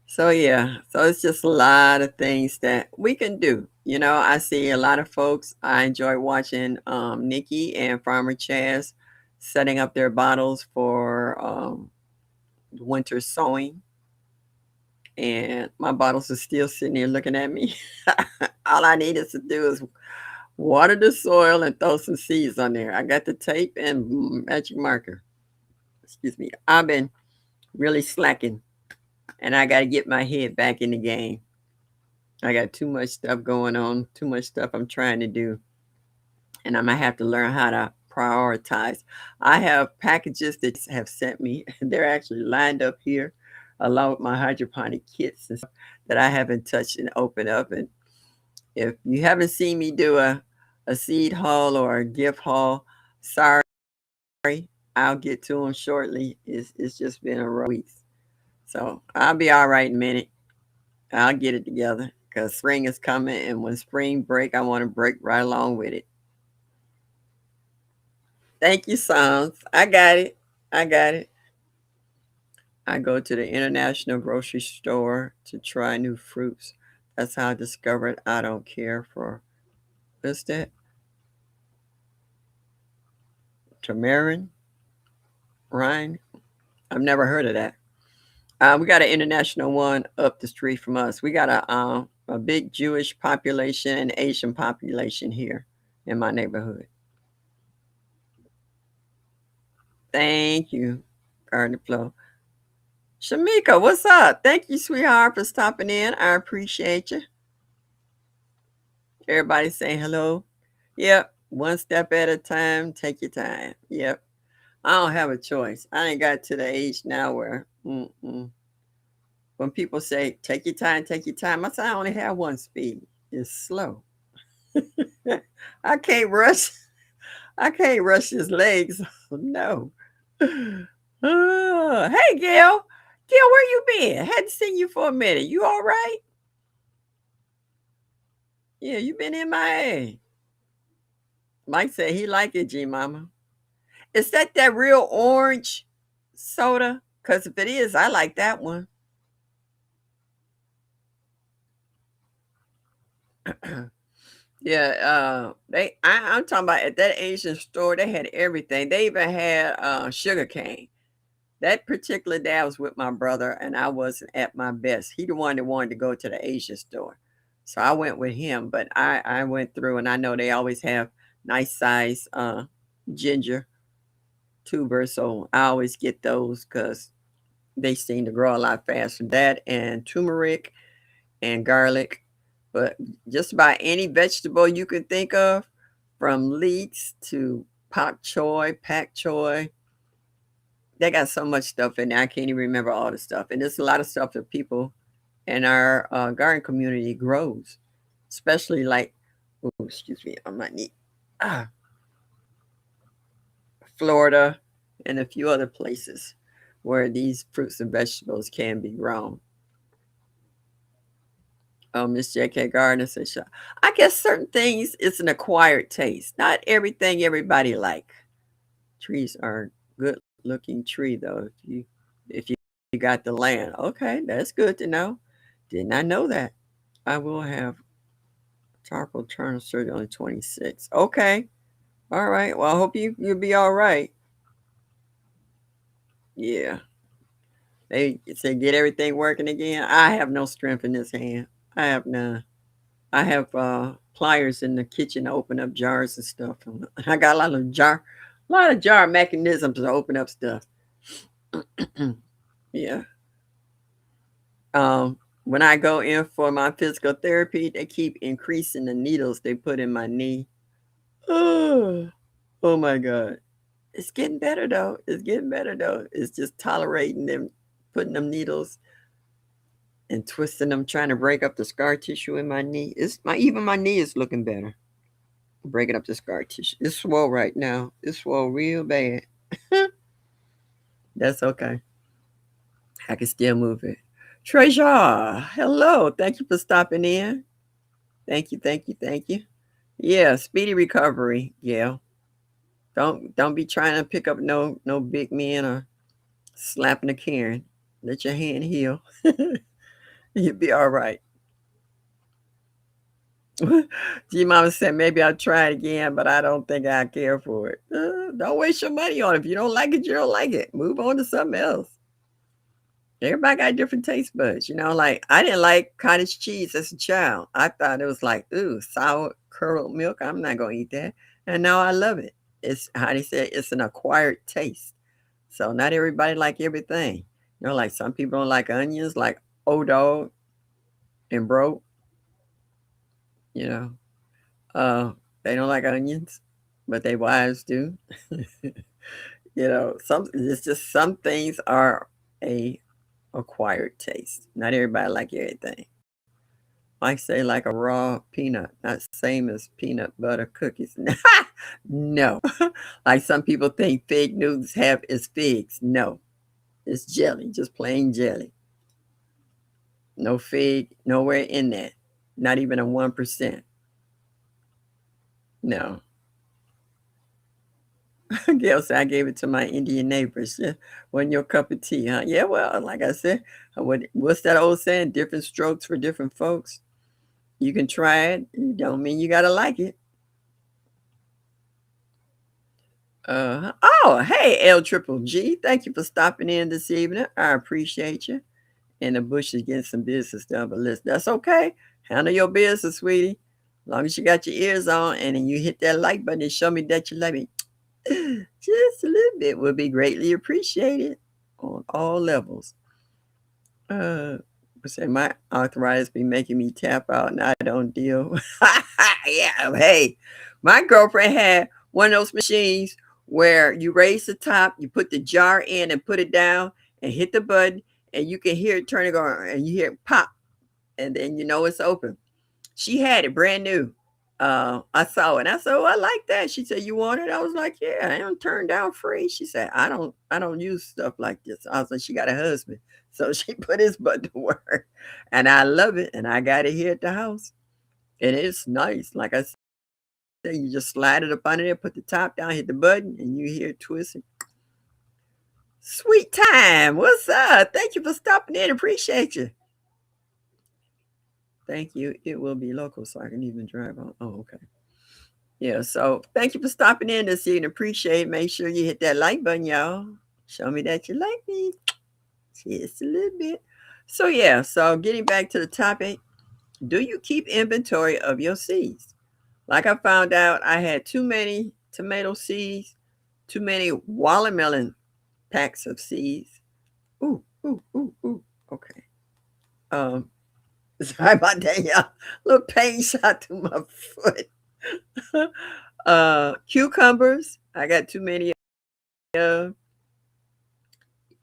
So yeah, so it's just a lot of things that we can do. I see a lot of folks. I enjoy watching Nikki and Farmer Chaz setting up their bottles for winter sowing. And my bottles are still sitting here looking at me. All I need is to do is water the soil and throw some seeds on there. I got the tape and magic marker. Excuse me. I've been really slacking and I got to get my head back in the game. I got too much stuff going on, too much stuff I'm trying to do. And I'm going to have to learn how to prioritize. I have packages that have sent me, and they're actually lined up here along with my hydroponic kits and stuff that I haven't touched and opened up. And if you haven't seen me do a seed haul or a gift haul, sorry, I'll get to them shortly. It's just been a rough week. So I'll be all right in a minute. I'll get it together because spring is coming. And when spring break, I want to break right along with it. Thank you, Songs. I got it. I got it. I go to the international grocery store to try new fruits. That's how I discovered I don't care for, what's that? Tamarin? Rhine? I've never heard of that. We got an international one up the street from us. We got a big Jewish population and Asian population here in my neighborhood. Thank you, Garden Flow. Shamika, what's up? Thank you, sweetheart, for stopping in. I appreciate you. Everybody saying hello. Yep, one step at a time. Take your time. Yep. I don't have a choice. I ain't got to the age now where when people say take your time, I say I only have one speed. It's slow. I can't rush. I can't rush his legs. No. Hey, Gail. Gail, where you been? Hadn't seen you for a minute. You all right? Yeah, you been MIA. Mike said he like it, G Mama. Is that real orange soda? Because if it is, I like that one. Yeah, I'm talking about at that Asian store, they had everything. They even had sugar cane. That particular day I was with my brother and I wasn't at my best. He the one that wanted to go to the Asian store. So I went with him, but I went through and I know they always have nice size ginger tubers. So I always get those because they seem to grow a lot faster. That and turmeric and garlic, but just about any vegetable you could think of, from leeks to pak choy, they got so much stuff in there. I can't even remember all the stuff. And there's a lot of stuff that people in our garden community grows, especially like, oh, excuse me, on my knee, ah, Florida, and a few other places where these fruits and vegetables can be grown. Oh, Miss J.K. Gardner says, I guess certain things it's an acquired taste. Not everything everybody like. Trees are good looking tree though. If you got the land, okay, that's good to know. Did not know that. I will have charcoal turner surgery on the 26th. Okay, all right. Well, I hope you'll be all right. Yeah, they say get everything working again. I have no strength in this hand. I have none. I have pliers in the kitchen to open up jars and stuff. I got a lot of jar mechanisms to open up stuff. Yeah. When I go in for my physical therapy, they keep increasing the needles they put in my knee. Oh, oh my God. It's getting better though. It's getting better though. It's just tolerating them putting them needles and twisting them, trying to break up the scar tissue in my knee. Even my knee is looking better. Breaking up the scar tissue. It's swole right now. It's swole real bad. That's okay. I can still move it. Treasure, hello. Thank you for stopping in. Thank you, thank you, thank you. Yeah, speedy recovery. Yeah. Don't be trying to pick up no big men or slapping a Karen. Let your hand heal. You'll be all right. G Mama said maybe I'll try it again, but I don't think I care for it. Don't waste your money on it. If you don't like it, you don't like it. Move on to something else. Everybody got different taste buds, like I didn't like cottage cheese as a child. I thought it was like, ooh, sour curdled milk. I'm not gonna eat that. And now I love it. It's how they say it's an acquired taste. So not everybody like everything. Like some people don't like onions, like dog and bro, you know. They don't like onions, but they wives do. Some it's just some things are a acquired taste. Not everybody like everything. I say like a raw peanut, not same as peanut butter cookies. No. Like some people think fig Newtons have is figs. No. It's jelly, just plain jelly. No fig, nowhere in that. Not even a 1%. No. Gail said I gave it to my Indian neighbors. Yeah. Wasn't your cup of tea, huh? Yeah, well, like I said, what's that old saying? Different strokes for different folks. You can try it. It don't mean you gotta like it. Oh, hey, L Triple G. Thank you for stopping in this evening. I appreciate you. And the bush is getting some business done, but listen, that's okay. Handle your business, sweetie. As long as you got your ears on and then you hit that like button and show me that you like me. Just a little bit would be greatly appreciated on all levels. Say my arthritis be making me tap out and I don't deal. Yeah, hey, my girlfriend had one of those machines where you raise the top, you put the jar in and put it down and hit the button and you can hear it turning on and you hear it pop and then you know it's open. She had it brand new. I saw it and I said, oh, I like that. She said, you want it? I was like, yeah, I am turned down free. She said, I don't use stuff like this. I was like, she got a husband. So she put his butt to work. And I love it. And I got it here at the house. And it's nice. Like I said, you just slide it up under there, put the top down, hit the button, and you hear it twisting. Sweet time. What's up? Thank you for stopping in. Appreciate you. Thank you. It will be local so I can even drive on. Oh, okay. Yeah, so thank you for stopping in this evening. Appreciate it. Make sure you hit that like button, y'all. Show me that you like me. Just a little bit. So yeah, so getting back to the topic, do you keep inventory of your seeds? Like I found out I had too many tomato seeds, too many watermelon packs of seeds. Ooh, ooh, ooh, ooh. Okay. Um, sorry about that, y'all. Little pain shot through my foot. Cucumbers. I got too many of.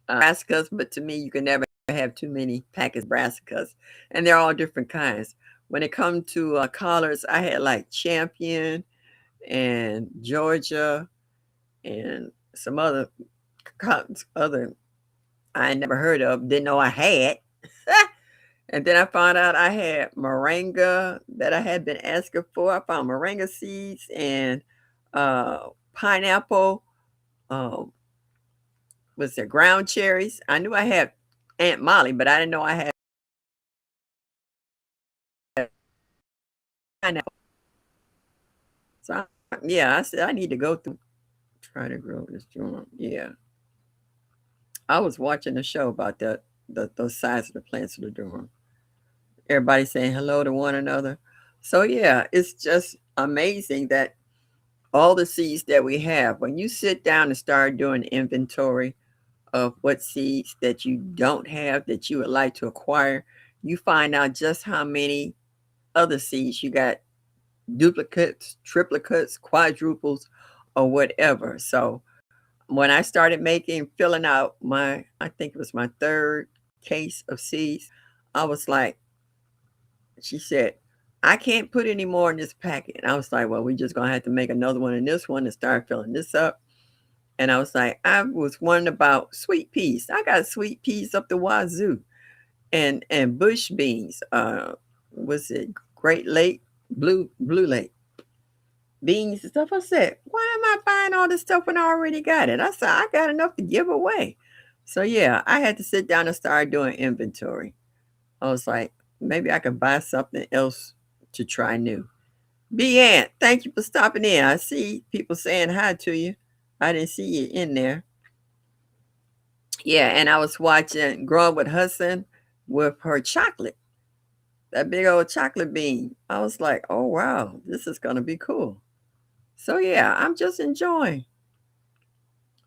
brassicas, but to me, you can never have too many packets of brassicas, and they're all different kinds. When it comes to collards, I had like Champion and Georgia and some other I never heard of, didn't know I had. And then I found out I had moringa that I had been asking for. I found moringa seeds and pineapple. Um, was there ground cherries? I knew I had Aunt Molly, but I didn't know I had pineapple. So yeah, I said I need to go through try to grow this joint. Yeah, I was watching a show about those sides of the plants of the dorm. Everybody saying hello to one another. So yeah, it's just amazing that all the seeds that we have, when you sit down and start doing inventory of what seeds that you don't have that you would like to acquire, you find out just how many other seeds you got duplicates, triplicates, quadruples, or whatever. So when I started filling out I think it was my third case of seeds, I was like, she said, I can't put any more in this packet. And I was like, well, we're just going to have to make another one in this one and start filling this up. And I was like, I was wondering about sweet peas. I got sweet peas up the wazoo and bush beans. Was it Great Lake, Blue Lake beans and stuff? I said, why am I buying all this stuff when I already got it? I said, I got enough to give away. So yeah, I had to sit down and start doing inventory. I was like, maybe I could buy something else to try new. Ann, thank you for stopping in. I see people saying hi to you. I didn't see you in there. Yeah, and I was watching Growing with Hudson with her chocolate, that big old chocolate bean. I was like, oh wow, this is gonna be cool. So yeah, I'm just enjoying.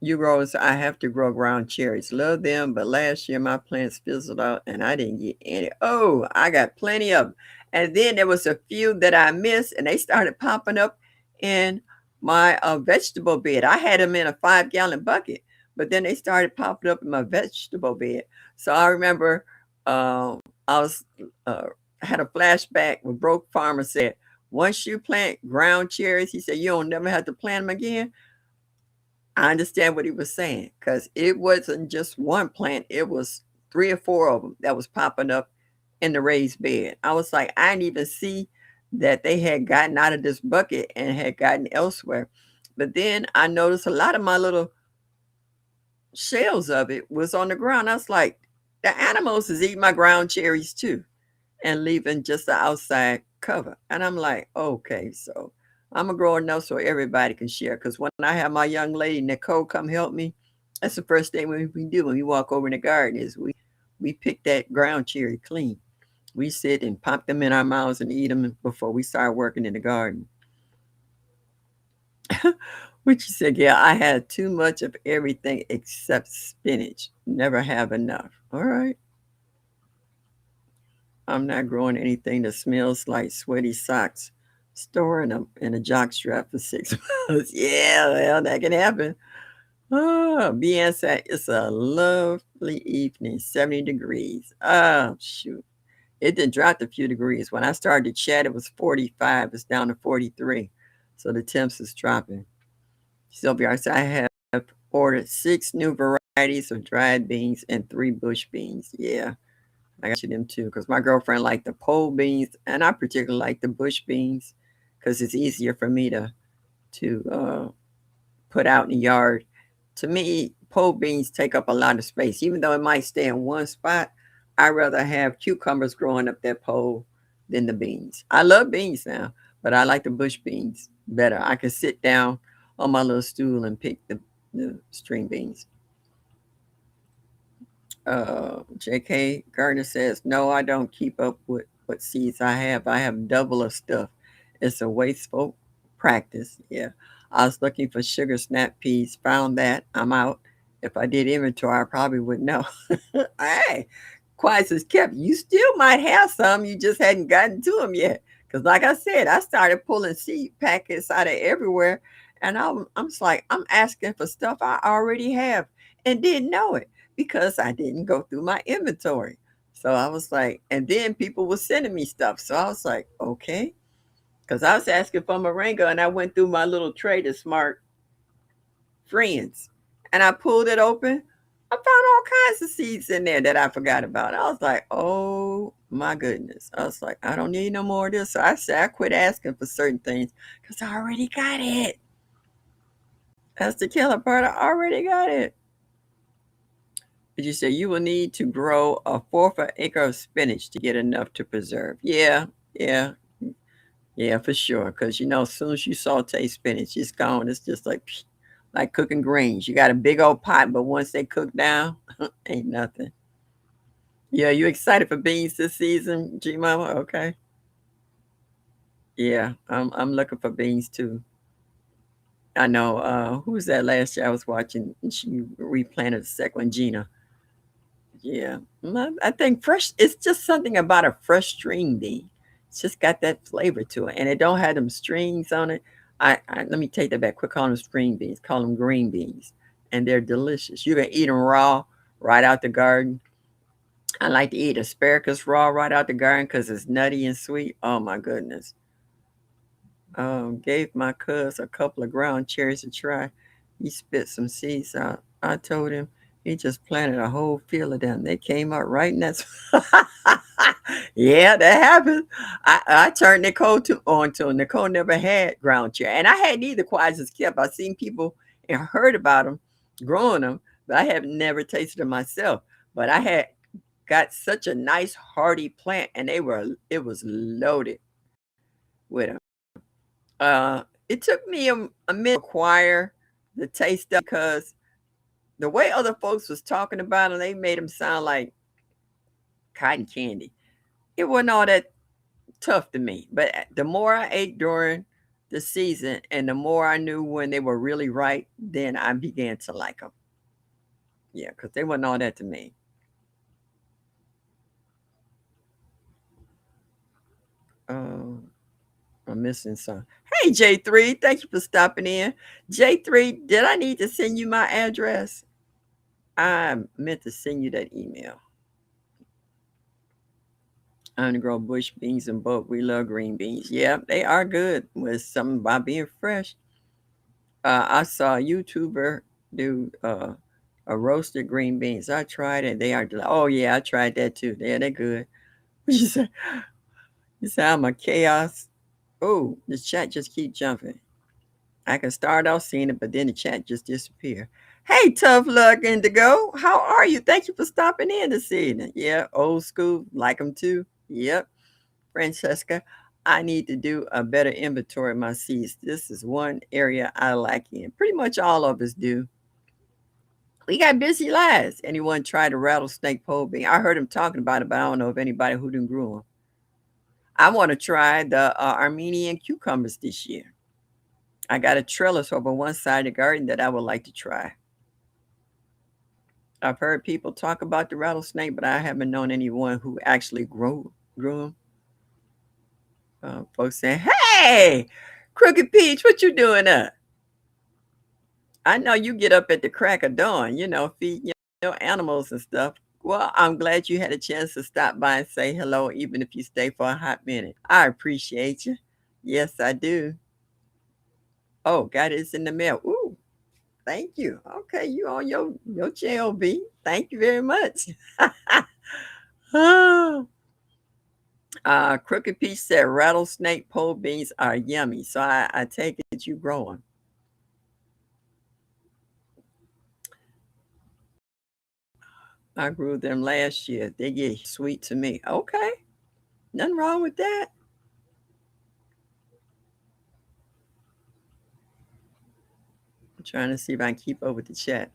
You Rose, I have to grow ground cherries. Love them, but last year my plants fizzled out and I didn't get any. Oh, I got plenty of them. And then there was a few that I missed and they started popping up in my vegetable bed. I had them in a 5-gallon bucket, but then they started popping up in my vegetable bed. So I remember I was uh, had a flashback when Broke Farmer said, once you plant ground cherries, he said, you don't never have to plant them again. I understand what he was saying because it wasn't just one plant, it was 3 or 4 of them that was popping up in the raised bed. I was like, I didn't even see that they had gotten out of this bucket and had gotten elsewhere. But then I noticed a lot of my little shells of it was on the ground. I was like, the animals is eating my ground cherries too and leaving just the outside cover. And I'm like, okay, so I'm gonna grow enough so everybody can share. Because when I have my young lady Nicole come help me, that's the first thing we do when we walk over in the garden is we pick that ground cherry clean. We sit and pop them in our mouths and eat them before we start working in the garden. Which you said, yeah, I had too much of everything except spinach. Never have enough. All right. I'm not growing anything that smells like sweaty socks. Storing them in a jock strap for 6 months. Yeah, well, that can happen. Oh, BN said it's a lovely evening, 70 degrees. Oh, shoot. It did drop a few degrees. When I started to chat, it was 45. It's down to 43. So the temps is dropping. Sylvia said, I have ordered 6 new varieties of dried beans and 3 bush beans. Yeah. I got you them too because my girlfriend liked the pole beans, and I particularly like the bush beans because it's easier for me to put out in the yard. To me, pole beans take up a lot of space, even though it might stay in one spot. I rather have cucumbers growing up that pole than the beans. I love beans now, but I like the bush beans better. I can sit down on my little stool and pick the string beans. JK Gardner says, no, I don't keep up with what seeds I have. I have double of stuff. It's a wasteful practice. Yeah. I was looking for sugar snap peas, found that. I'm out. If I did inventory, I probably would know. Hey, quiet as kept. You still might have some. You just hadn't gotten to them yet. Because, like I said, I started pulling seed packets out of everywhere. And I'm just like, I'm asking for stuff I already have and didn't know it because I didn't go through my inventory. So I was like, and then people were sending me stuff. So I was like, okay. Because I was asking for moringa and I went through my little tray to Smart Friends and I pulled it open. I found all kinds of seeds in there that I forgot about. I was like, oh my goodness. I was like, I don't need no more of this. So I said, I quit asking for certain things because I already got it. That's the killer part. I already got it. But you say you will need to grow a fourth of an acre of spinach to get enough to preserve. Yeah, yeah, yeah, for sure. Because as soon as you saute spinach, it's gone. It's just like cooking greens. You got a big old pot, but once they cook down, ain't nothing. Yeah, you excited for beans this season, G Mama? Okay. Yeah, I'm looking for beans too. I know. Who was that last year I was watching? She replanted the second one, Gina. Yeah, I think fresh. It's just something about a fresh string bean. It's just got that flavor to it, and it don't have them strings on it. I let me take that back. Quit calling them string beans. Call them green beans, and they're delicious. You can eat them raw, right out the garden. I like to eat asparagus raw right out the garden because it's nutty and sweet. Oh my goodness. Gave my cuz a couple of ground cherries to try. He spit some seeds out. I told him he just planted a whole field of them. They came out right in that. Yeah, that happened. I turned Nicole on to him. Nicole never had ground cherry, and I hadn't either. Quiet as kept. I seen people and heard about them, growing them, but I have never tasted them myself. But I had got such a nice hardy plant, and it was loaded with them. It took me a minute to acquire the taste of because the way other folks was talking about them, they made them sound like cotton candy. It wasn't all that tough to me. But the more I ate during the season and the more I knew when they were really right, then I began to like them. Yeah, because they wasn't all that to me. Um, I'm missing some. Hey, J3, thank you for stopping in. J3, did I need to send you my address? I meant to send you that email. I'm to grow bush beans and bulk. We love green beans. Yeah, they are good with something about being fresh. I saw a YouTuber do a roasted green beans. I tried it. They are oh yeah, I tried that too. Yeah, they're good. You say you sound my chaos. Oh, the chat just keep jumping. I can start off seeing it, but then the chat just disappear. Hey, tough luck Indigo. How are you? Thank you for stopping in this evening. Yeah, old school, like them too. Yep. Francesca, I need to do a better inventory of my seeds. This is one area I lack in. Pretty much all of us do. We got busy lives. Anyone tried a rattlesnake pole bean? I heard him talking about it, but I don't know if anybody who didn't grew them. I want to try the Armenian cucumbers this year. I got a trellis over one side of the garden that I would like to try. I've heard people talk about the rattlesnake, but I haven't known anyone who actually grew them. Folks saying, "Hey, Crooked Peach, what you doing up? I know you get up at the crack of dawn, feeding your animals and stuff. Well, I'm glad you had a chance to stop by and say hello, even if you stay for a hot minute. I appreciate you. Yes, I do. Oh, got it's in the mail. Ooh, thank you. Okay, you on your job. Thank you very much. Oh, Crooked Peach said rattlesnake pole beans are yummy. So I take it you growing. I grew them last year. They get sweet to me. Okay. Nothing wrong with that. I'm trying to see if I can keep up with the chat.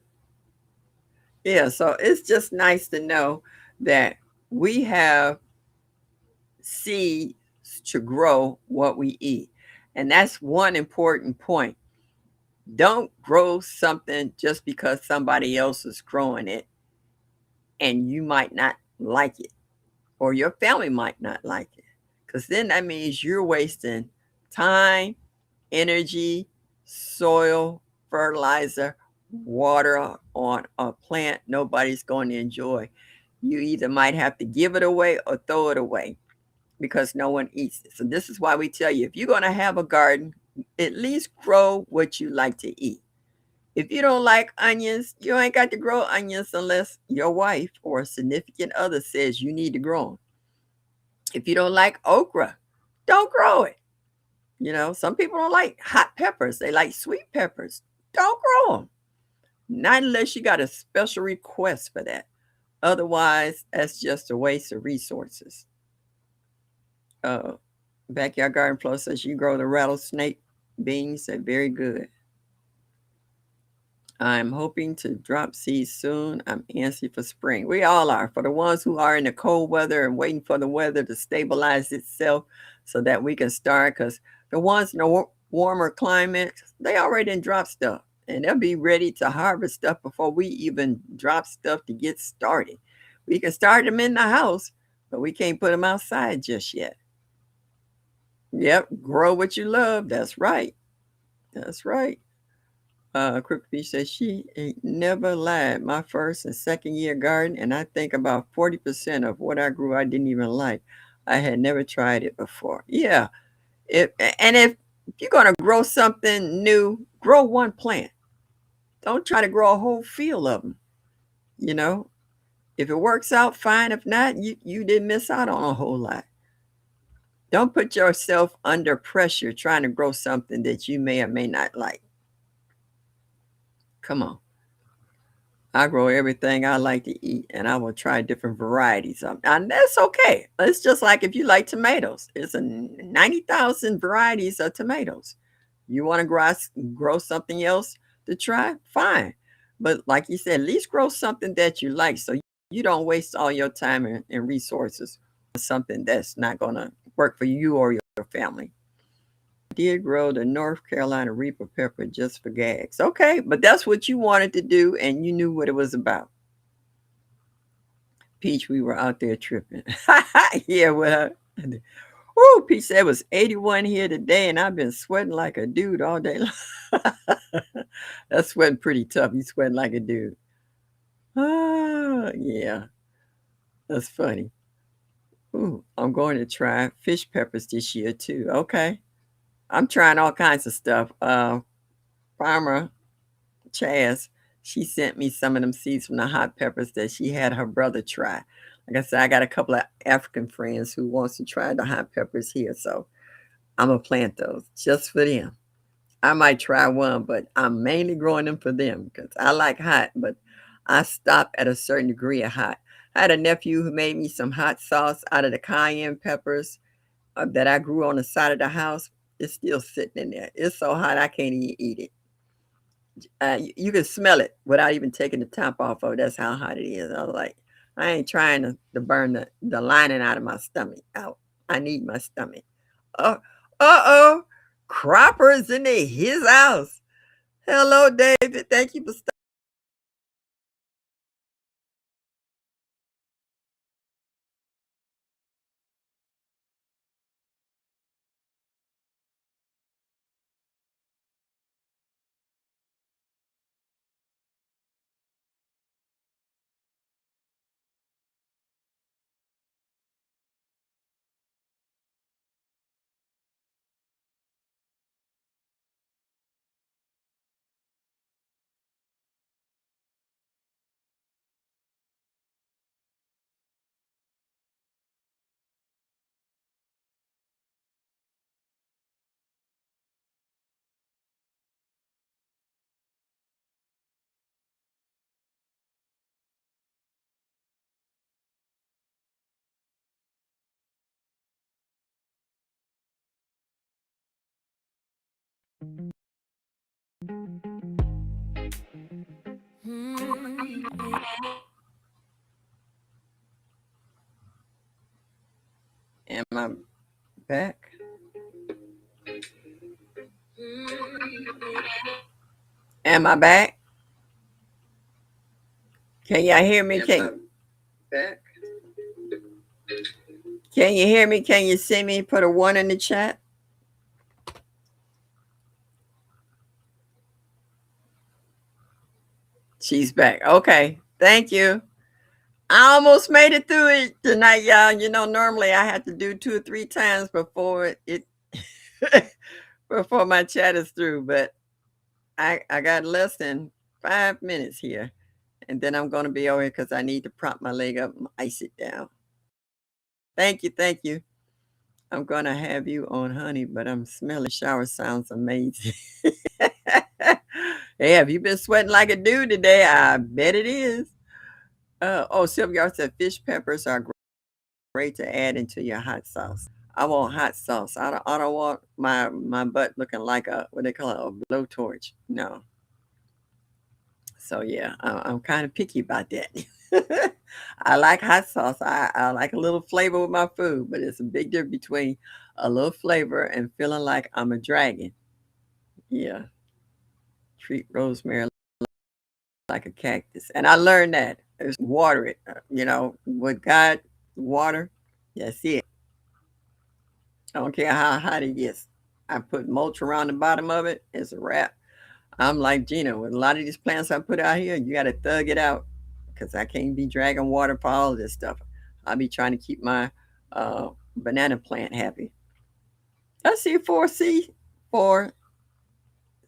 Yeah, so it's just nice to know that we have seeds to grow what we eat. And that's one important point. Don't grow something just because somebody else is growing it and you might not like it or your family might not like it. Because then that means you're wasting time, energy, soil, fertilizer, water on a plant, nobody's going to enjoy. You either might have to give it away or throw it away because no one eats it. So this is why we tell you, if you're going to have a garden, at least grow what you like to eat. If you don't like onions, you ain't got to grow onions unless your wife or a significant other says you need to grow them. If you don't like okra, don't grow it. Some people don't like hot peppers. They like sweet peppers. Don't grow them. Not unless you got a special request for that. Otherwise, that's just a waste of resources. Uh, Backyard Garden Plus says you grow the rattlesnake beans. They're very good. I'm hoping to drop seeds soon. I'm antsy for spring. We all are. For the ones who are in the cold weather and waiting for the weather to stabilize itself so that we can start. Because the ones in the warmer climate, they already didn't drop stuff. And they'll be ready to harvest stuff before we even drop stuff to get started. We can start them in the house, but we can't put them outside just yet. Yep, grow what you love. That's right. That's right. Crippy says she ain't never lied. My first and second year garden, and I think about 40% of what I grew I didn't even like. I had never tried it before. Yeah. If you're gonna grow something new, grow one plant. Don't try to grow a whole field of them. You know, if it works out, fine. If not, you didn't miss out on a whole lot. Don't put yourself under pressure trying to grow something that you may or may not like. Come on. I grow everything I like to eat, and I will try different varieties of 'em, and that's okay. It's just like if you like tomatoes. It's a 90,000 varieties of tomatoes. You wanna grow something else to try? Fine. But like you said, at least grow something that you like so you don't waste all your time and resources on something that's not gonna work for you or your family. Did grow the North Carolina Reaper pepper just for gags. Okay, but that's what you wanted to do and you knew what it was about. Peach, we were out there tripping. Yeah, well, oh, Peach said it was 81 here today and I've been sweating like a dude all day long. That's sweating pretty tough. You sweating like a dude. Ah, yeah, that's funny. Ooh, I'm going to try fish peppers this year too. Okay. I'm trying all kinds of stuff. Farmer Chaz, she sent me some of them seeds from the hot peppers that she had her brother try. Like I said, I got a couple of African friends who wants to try the hot peppers here, so I'm gonna plant those just for them. I might try one, but I'm mainly growing them for them because I like hot, but I stop at a certain degree of hot. I had a nephew who made me some hot sauce out of the cayenne peppers that I grew on the side of the house. It's still sitting in there. It's so hot I can't even eat it. You can smell it without even taking the top off of it. That's how hot it is. I was like, I ain't trying to burn the lining out of my stomach out. I need my stomach. Uh, uh-oh. Cropper's in his house. Hello, David. Thank you for stopping. Am I back? Am I back? Can y'all hear me? Back? Can you hear me? Can you see me? Put a one in the chat. She's back. Okay. Thank you. I almost made it through it tonight, y'all. Normally I have to do 2 or 3 times before it before my chat is through, but I got less than 5 minutes here, and then I'm gonna be over here because I need to prop my leg up and ice it down. Thank you, thank you. I'm gonna have you on, honey, but I'm smelling shower sounds amazing. Hey, have you been sweating like a dude today? I bet it is. Oh, Sylvia said fish peppers are great to add into your hot sauce. I want hot sauce. I don't want my butt looking like a what they call it, a blowtorch. No. So yeah, I'm kind of picky about that. I like hot sauce. I like a little flavor with my food, but it's a big difference between a little flavor and feeling like I'm a dragon. Yeah, treat rosemary like a cactus, and I learned that. Just water it. With God, water. That's it. I don't care how hot it gets. I put mulch around the bottom of it. It's a wrap. I'm like Gina. With a lot of these plants I put out here, you got to thug it out because I can't be dragging water for all of this stuff. I'll be trying to keep my banana plant happy. I see 4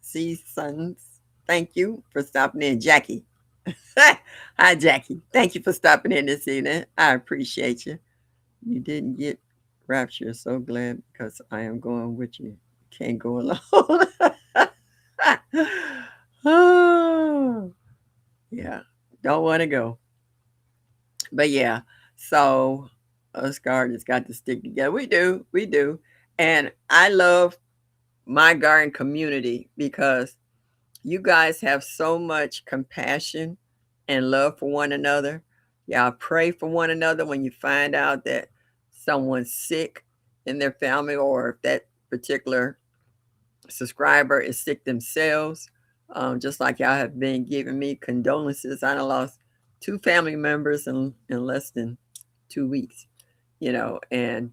seasons. Thank you for stopping in, Jackie. Hi, Jackie. Thank you for stopping in this evening. I appreciate you. You didn't get rapture. So glad because I am going with you. Can't go alone. Oh, yeah. Don't want to go. But yeah. So us gardens got to stick together. We do. We do. And I love my garden community because you guys have so much compassion and love for one another. Y'all pray for one another when you find out that someone's sick in their family or if that particular subscriber is sick themselves. Just like y'all have been giving me condolences. I done lost 2 family members in less than 2 weeks, and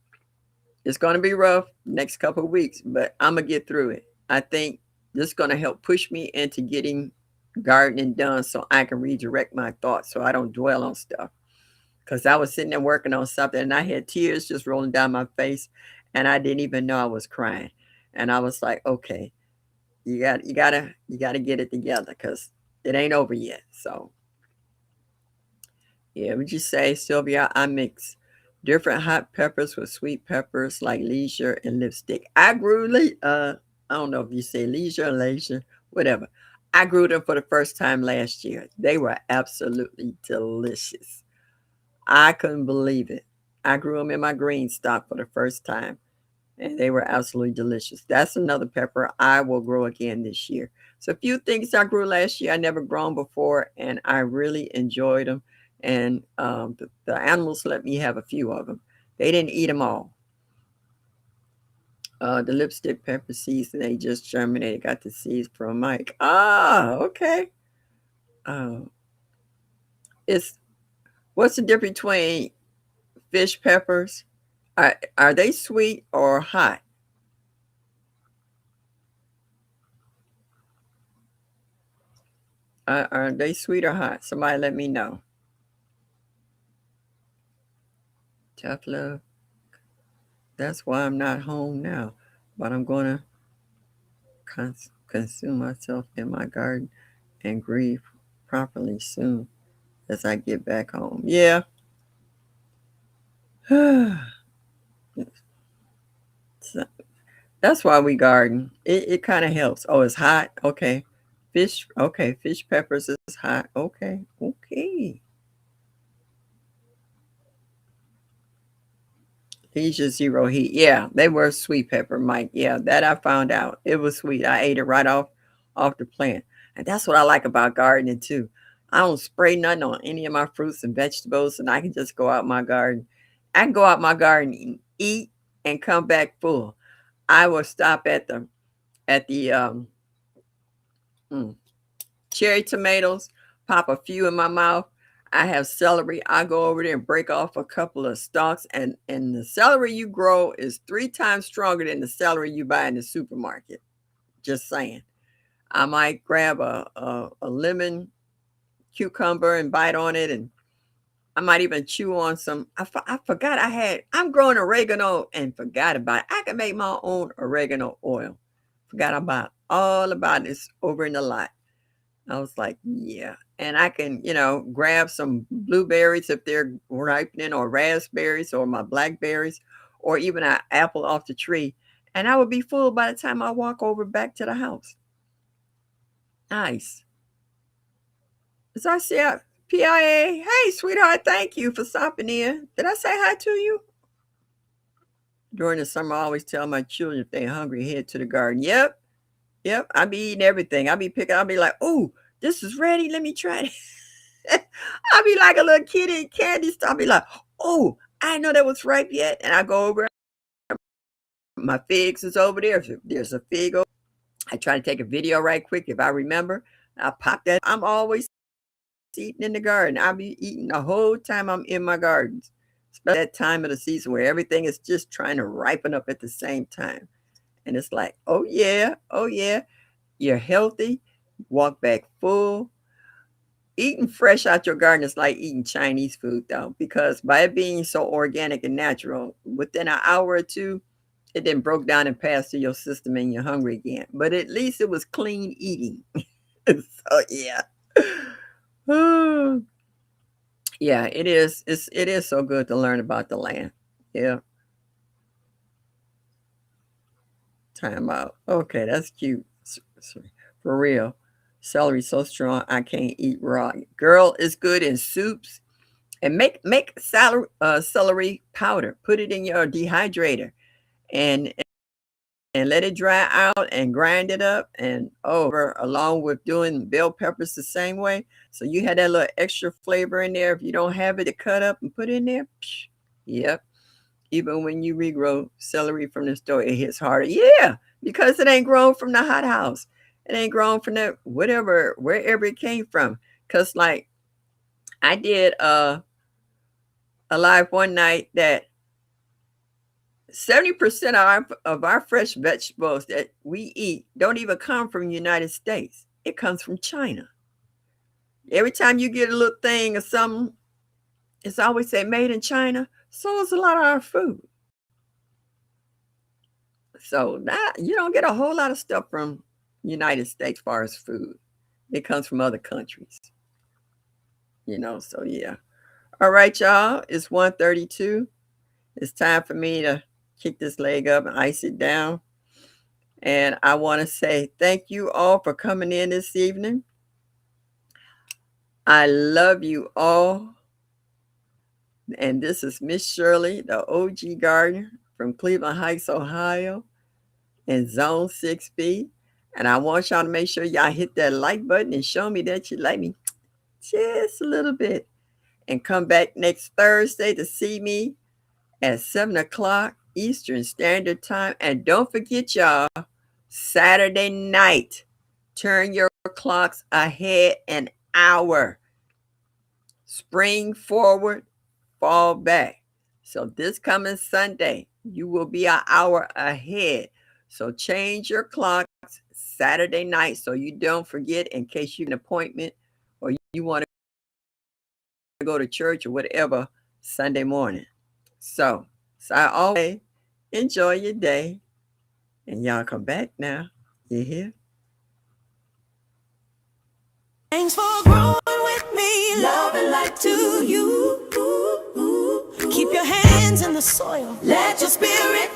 it's going to be rough next couple of weeks, but I'm going to get through it. I think this is going to help push me into getting gardening done so I can redirect my thoughts so I don't dwell on stuff. Because I was sitting there working on something and I had tears just rolling down my face and I didn't even know I was crying. And I was like, okay, you gotta get it together because it ain't over yet. So yeah, would you say, Sylvia, I mix different hot peppers with sweet peppers like leisure and lipstick. I don't know if you say leisure or leisure, whatever. I grew them for the first time last year. They were absolutely delicious. I couldn't believe it. I grew them in my green stock for the first time, and they were absolutely delicious. That's another pepper I will grow again this year. So a few things I grew last year I never grown before, and I really enjoyed them. And the animals let me have a few of them. They didn't eat them all. The lipstick pepper seeds they just germinated. Got the seeds from Mike. Ah, okay. Uh, it's what's the difference between fish peppers? Are they sweet or hot? Are they sweet or hot? Somebody let me know. Tough love. That's why I'm not home now, but I'm gonna consume myself in my garden and grieve properly soon as I get back home. Yeah. So that's why we garden. It kind of helps. Oh, it's hot. Okay. Fish. Okay. Fish peppers is hot. Okay. Okay. Leisure zero heat. Yeah, they were sweet pepper, Mike. Yeah, that I found out. It was sweet. I ate it right off the plant. And that's what I like about gardening too. I don't spray nothing on any of my fruits and vegetables, and I can just go out my garden. I can go out my garden and eat and come back full. I will stop at the mm, cherry tomatoes, pop a few in my mouth. I have celery. I go over there and break off a couple of stalks, and the celery you grow is 3 times stronger than the celery you buy in the supermarket. Just saying. I might grab a lemon cucumber and bite on it, and I might even chew on some. I forgot I'm growing oregano and forgot about it. I can make my own oregano oil. Forgot about all about this over in the lot. I was like, yeah. And I can, grab some blueberries if they're ripening, or raspberries, or my blackberries, or even an apple off the tree. And I would be full by the time I walk over back to the house. Nice. As I said, PIA, hey, sweetheart, thank you for stopping in. Did I say hi to you? During the summer, I always tell my children if they're hungry, head to the garden. Yep. Yep. I be eating everything. I be picking, I'll be like, oh, this is ready. Let me try it. I'll be like a little kid in candy store. I'll be like, oh, I know that was ripe yet. And I go over, my figs is over there. If there's a fig over, I try to take a video right quick if I remember. I pop that. I'm always eating in the garden. I'll be eating the whole time I'm in my gardens. Especially that time of the season where everything is just trying to ripen up at the same time. And it's like, oh yeah, you're healthy, walk back full. Eating fresh out your garden is like eating Chinese food though, because by it being so organic and natural, within an hour or two, it then broke down and passed through your system and you're hungry again. But at least it was clean eating. So yeah. Yeah, it is. It is so good to learn about the land. Yeah. Time out. Okay, that's cute. For real. Celery so strong I can't eat raw. Girl, it's good in soups. And make celery powder. Put it in your dehydrator and let it dry out and grind it up and over along with doing bell peppers the same way. So you had that little extra flavor in there. If you don't have it to cut up and put in there, yep. Even when you regrow celery from the store, it hits harder. Yeah, because it ain't grown from the hothouse. It ain't grown from that wherever it came from. Cause like I did a live one night that 70% of our fresh vegetables that we eat don't even come from the United States. It comes from China. Every time you get a little thing or something, it's always say made in China. So is a lot of our food. So that you don't get a whole lot of stuff from United States as far as food. It comes from other countries. So yeah. All right, y'all. It's 1:32. It's time for me to kick this leg up and ice it down. And I want to say thank you all for coming in this evening. I love you all. And this is Miss Shirley, the OG gardener from Cleveland Heights, Ohio, in Zone 6B. And I want y'all to make sure y'all hit that like button and show me that you like me just a little bit. And come back next Thursday to see me at 7 o'clock Eastern Standard Time. And don't forget, y'all, Saturday night, turn your clocks ahead an hour. Spring forward, fall back. So this coming Sunday, you will be an hour ahead. So change your clocks Saturday night so you don't forget in case you have an appointment or you want to go to church or whatever Sunday morning. So I always enjoy your day. And y'all come back now. You hear? Thanks for growing with me. Love and light to you. Keep your hands in the soil. Let your spirit